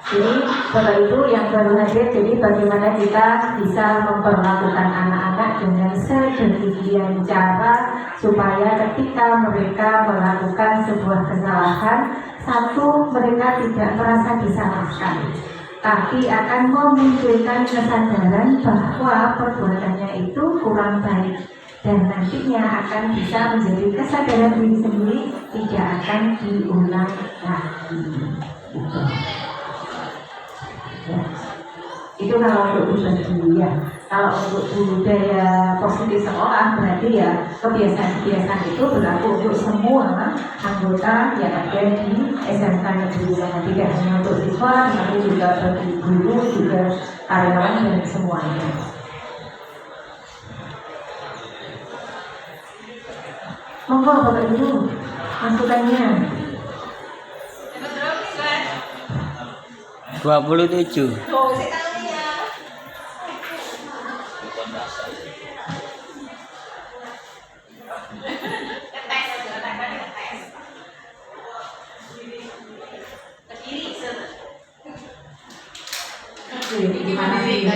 Jadi Bapak Ibu yang baru hadir, jadi bagaimana kita bisa memperlakukan anak-anak dengan sedemikian cara supaya ketika mereka melakukan sebuah kesalahan, satu, mereka tidak merasa disalahkan, tapi akan memunculkan kesadaran bahwa perbuatannya itu kurang baik, dan nantinya akan bisa menjadi kesadaran diri sendiri, tidak akan diulang lagi. Ya. Itu kalau untuk pribadi ya. Kalau untuk budaya positif sekolah berarti ya kebiasaan-kebiasaan itu berlaku untuk semua anggota yang ada di SMK Negeri Ulangan, tidak hanya untuk siswa, tapi juga bagi guru, juga karyawan dan semuanya. Monggo Bapak Ibu, masukannya. 27. Gimana sih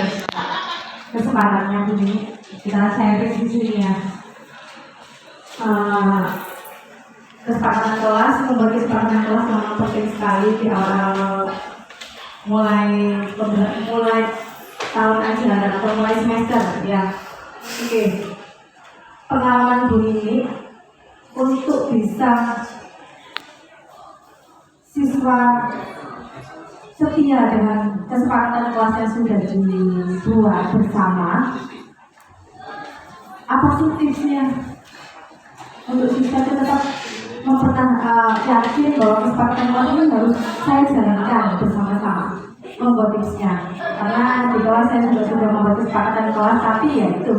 kesempatannya ini kita sharing di sini ya. Kesepakatan kelas, membagi kesepakatan kelas sangat penting sekali di awal mulai tahun ajaran atau mulai semester ya. Oke. Pengalaman Bu ini untuk bisa siswa setia dengan kesepakatan kelas yang sudah dibuat bersama. Apa sih tipsnya untuk siswa itu tetap yakin bahwa kesepakatan kelas ini harus saya jalankan bersama-sama? Membuat tipsnya, karena di kelas saya sudah membuat kesepakatan kelas, tapi ya itu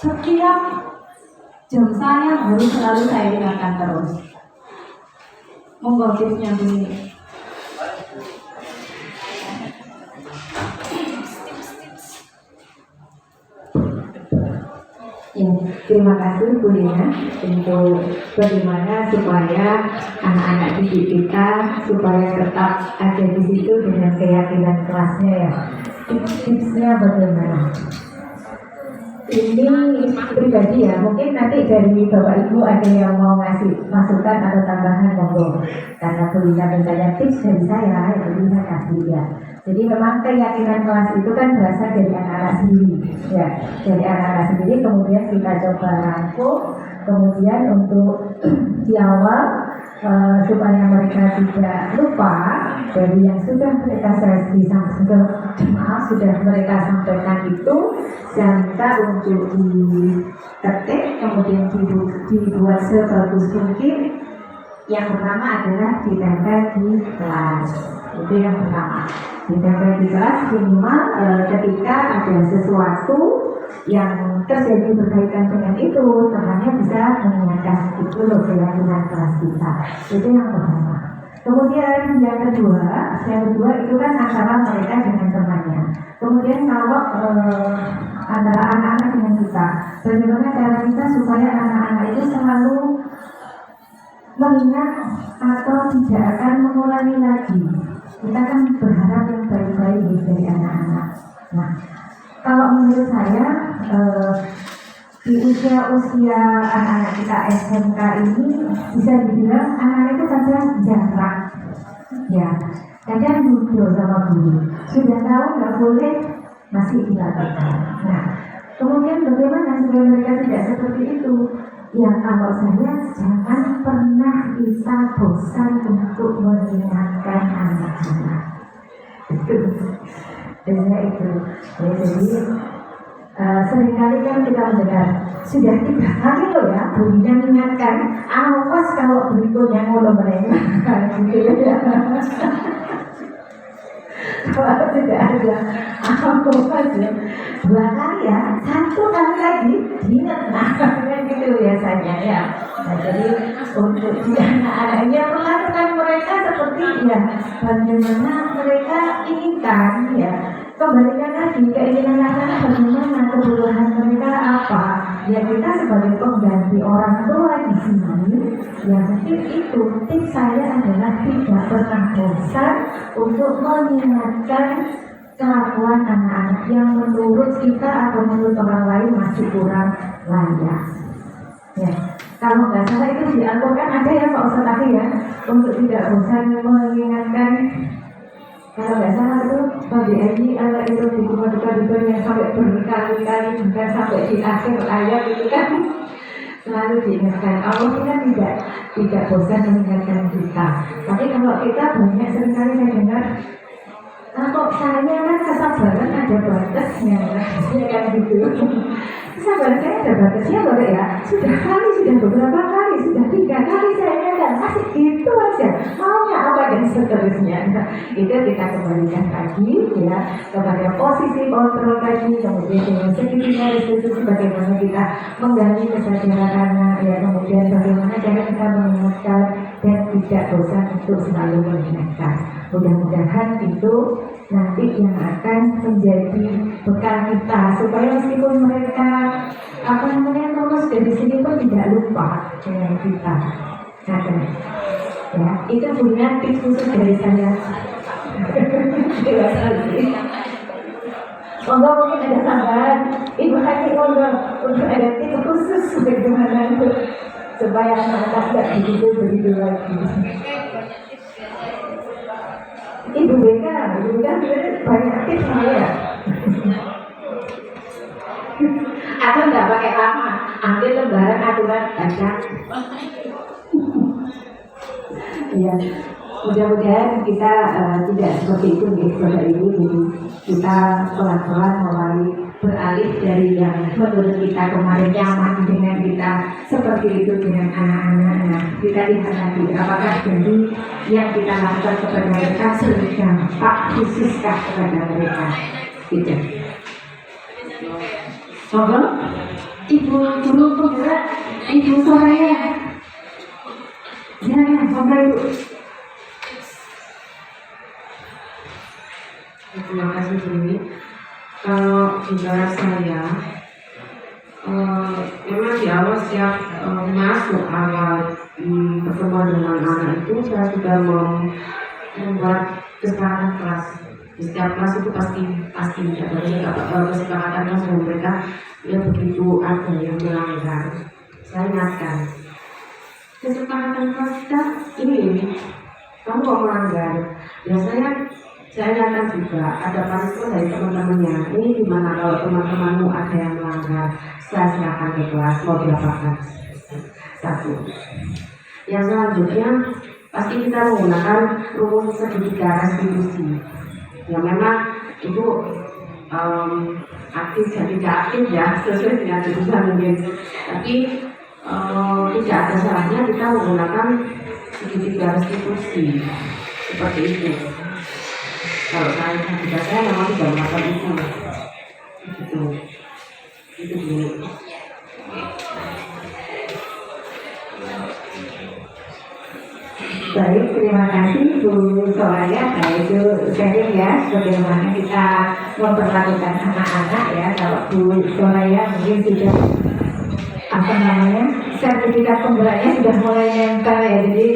setiap jam saya harus selalu saya ingatkan terus. Membuat tipsnya begini. Ya, terima kasih Bu Lina untuk bagaimana supaya anak-anak didik kita supaya tetap ada di situ dengan keyakinan kelasnya ya. Tipsnya bagaimana? Ini pribadi ya, mungkin nanti dari Bapak Ibu ada yang mau ngasih masukan atau tambahan monggo. Karena Bu Lina bertanya tips dari saya, jadi saya kasih ya. Jadi memang keyakinan kelas itu kan berasal dari anak-anak sendiri, ya. Dari anak-anak sendiri kemudian kita coba rangkum, kemudian untuk di awal supaya mereka tidak lupa dari yang sudah mereka sudah mereka sampaikan itu, saya minta untuk diketik kemudian dibuat sebagus mungkin. Yang pertama adalah ditempel di kelas. Itu yang pertama. Ditempel di kelas minimal ketika ada sesuatu yang terjadi berkaitan dengan itu, temannya bisa mengingatkan itu loh keyakinan kelas kita. Itu yang pertama. Kemudian yang kedua itu kan antara mereka dengan temannya. Kemudian kalau antara anak-anak dengan kita, bagaimana cara kita supaya anak-anak itu selalu mengingat atau tidak akan mengulangi lagi. Kita kan berharap yang baik-baik dari anak-anak. Nah, kalau menurut saya di usia anak-anak kita SMK ini bisa dibilang anak-anak itu kadang jarak, ya, kadang duduk sama guru. Sudah tahu nggak boleh, masih dilakukan. Nah, kemudian bagaimana supaya mereka tidak seperti itu? Ya, kalau saya jangan pernah kita bosan untuk mengingatkan anak-anak. Itu ya, jadi seringkali kan kita mendengar sudah 3 kali loh ya bunyinya mengingatkan, awas kalau berikutnya ngono mereka gitu ya. Kalau tidak ada awas ya 2 kali ya, 1 kali lagi diingat, nah gitu biasanya ya. Nah, jadi untuk anak-anaknya perlakukan mereka seperti ya bagaimana mereka inginkan ya. Kembalikan lagi keinginan anak-anak, bagaimana kebutuhan mereka apa. Ya kita sebagai pengganti orang tua di sini, ya mungkin itu tips saya adalah tidak pernah bosan untuk mengingatkan kelakuan anak-anak yang menurut kita atau menurut orang lain masih kurang layak. Ya, kalau nggak salah itu di Al-Quran ada ya Pak Ustadz ya, untuk tidak bosan mengingatkan. Kalau nggak salah itu bagi ini itu di buku-buku yang sampai berkali-kali bukan sampai di akhir ayat itu kan selalu diingatkan. Allah itu kan tidak bosan mengingatkan kita. Tapi kalau kita banyak seringkali saya dengar, kok saya kan kesabaran ada batasnya, ya kan gitu. Kesabaran saya ada batasnya loh ya. Sudah beberapa kali, sudah 3 kali saya ingatkan, masih gitu aja. Maunya apa dan seterusnya. Nah, itu kita kembalikan lagi ya kepada posisi kontrol tadi, kemudian dengan segitiga itu bagaimana kita menggali kesadaran anak ya, kemudian bagaimana cara kita mengingatkan dan tidak bosan untuk selalu mengingatkan. Mudah-mudahan itu nanti yang akan menjadi bekal kita supaya meskipun mereka lulus dari sini pun tidak lupa dengan kita. Ya, itu punya tips khusus dari saya. Monggo mungkin ada tambahan, Ibu Hati monggo untuk ada tips khusus bagaimana supaya anak-anak tidak begitu lagi. Ibu BK banyak tips saya. Atau nggak pakai lama, ambil lembaran aturan baca. Iya, mudah-mudahan kita tidak seperti itu nih, Bapak Ibu. Jadi kita pelan-pelan mulai beralih dari yang menurut kita kemarin nyaman dengan kita seperti itu dengan anak-anak. Nah, kita lihat nanti apakah dari yang kita lakukan kepada mereka berdampak khususkah kepada mereka. Gitu. Mohon Ibu Guru Penggerak, Ibu Soraya. Ya, mohon Ibu. Terima kasih Dewi. Kalau bicara saya, memang di awal sejak masuk awal pertemuan dengan anak itu saya sudah membuat kesepakatan kelas. Di setiap kelas itu pasti ada kesepakatan kelas dengan mereka. Ya begitu ada yang melanggar, saya ingatkan. Kesepakatan kelas kita ini, kamu kok melanggar? Biasanya saya ingatkan juga ada partisipasi dari teman-temannya. Ini gimana kalau teman-temanmu ada yang melanggar? Saya silakan ke kelas, mau diapakan? Satu. Yang selanjutnya pasti kita menggunakan rumus segitiga restitusi. Ya memang itu aktif dan tidak aktif ya sesuai dengan jurusan mungkin. Tapi tidak ada salahnya kita menggunakan segitiga restitusi seperti itu. Kalau saya memang tidak melakukan itu. Itu dulu. Baik, terima kasih Bu Soraya. Nah itu sharing ya, bagaimana kita memperlakukan anak-anak ya. Kalau Bu Soraya mungkin sudah sertifikat penggeraknya sudah mulai nempel ya. Jadi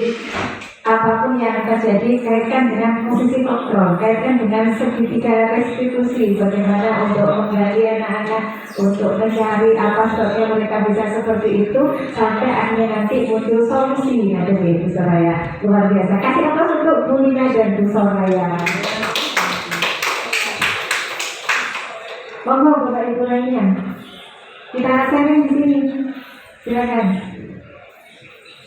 apapun yang terjadi kaitkan dengan posisi kontrol, kaitkan dengan segitiga restitusi, bagaimana untuk menggali anak-anak, untuk mencari apa sebabnya mereka bisa seperti itu, sampai akhirnya nanti muncul solusi. Ada Bu Soraya, luar biasa. Kasih aplaus untuk Bu Lina dan Bu Soraya. Monggo Bapak Ibu lainnya, kita sharing di sini, silakan.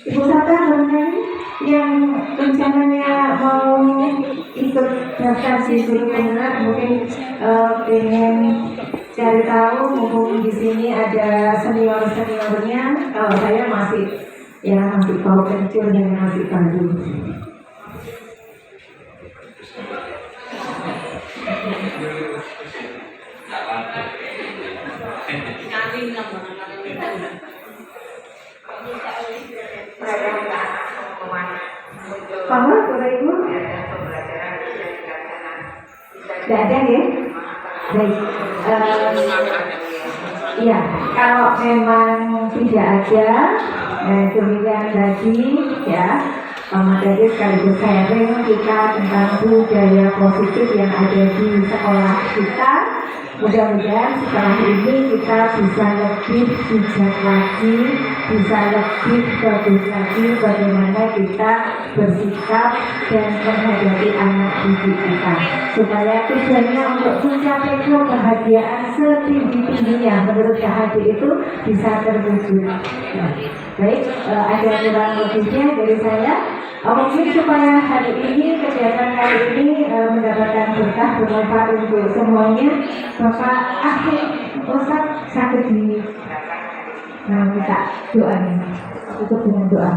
Ibu Sata barangkali yang rencananya mau ikut daftar di guru penggerak, mungkin ingin cari tahu, mumpung di sini ada senior-seniornya. Kalau saya masih bau kecil dan masih baru. Bahwa Bapak Ibu tidak ada ya? Baik. Iya, kalau memang tidak ada, demikian tadi ya, materi sekaligus sharing kita tentang budaya positif yang ada di sekolah kita. Mudah-mudahan setelah ini kita bisa lebih bijak lagi, bisa lebih bagus lagi bagaimana kita bersikap dan menghadapi anak didik kita, supaya tujuannya untuk mencapai kebahagiaan setinggi-tingginya menurut KHD itu bisa terwujud. Baik, ada kurang lebihnya dari saya. Mungkin supaya hari ini, kegiatan kali ini mendapatkan berkah, bermanfaat untuk semuanya, Bapak akhir Ustaz sakit di kita doanya, tutup dengan doa.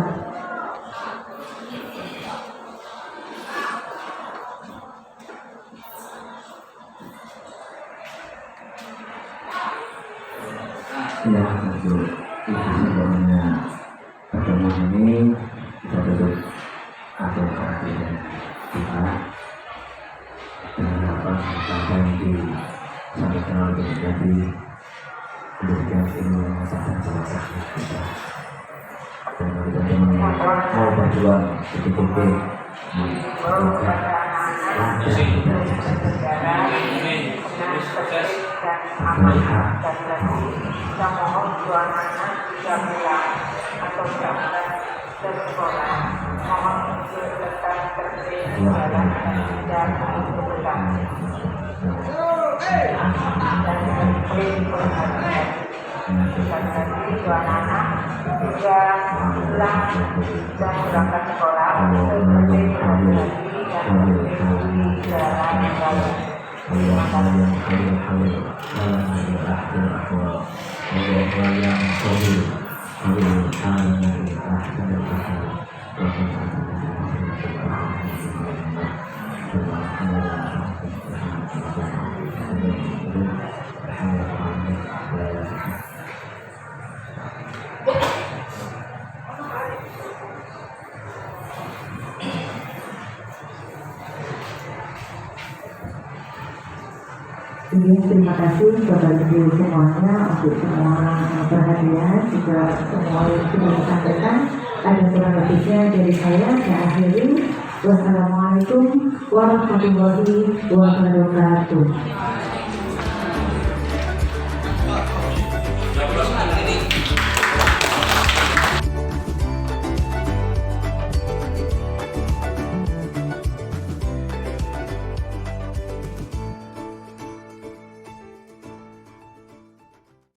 Ya, untuk sebenarnya pertemuan ini kita tutup atau keadaan kita dengan apa yang disampaikan oleh menjadi pendidikan ilmu yang sangat jelas kita. Dan kita teman-teman mau berjuang betul-betul di lancar dan sukses. Kita mohon doa anak bisa pulang atau berangkat sekolah. Mohon untuk tetap tertib dalam dan kebutuhan dan disiplin perhatian. Sekali dua anak juga pulang dan berangkat sekolah seperti berhati dan mengikuti jalan yang baik. Terima kasih. Terima kasih kepada ibu semuanya untuk semua perhatian juga semua yang sudah disampaikan. Ada kurang lebihnya dari saya akhiri. Wassalamualaikum warahmatullahi wabarakatuh.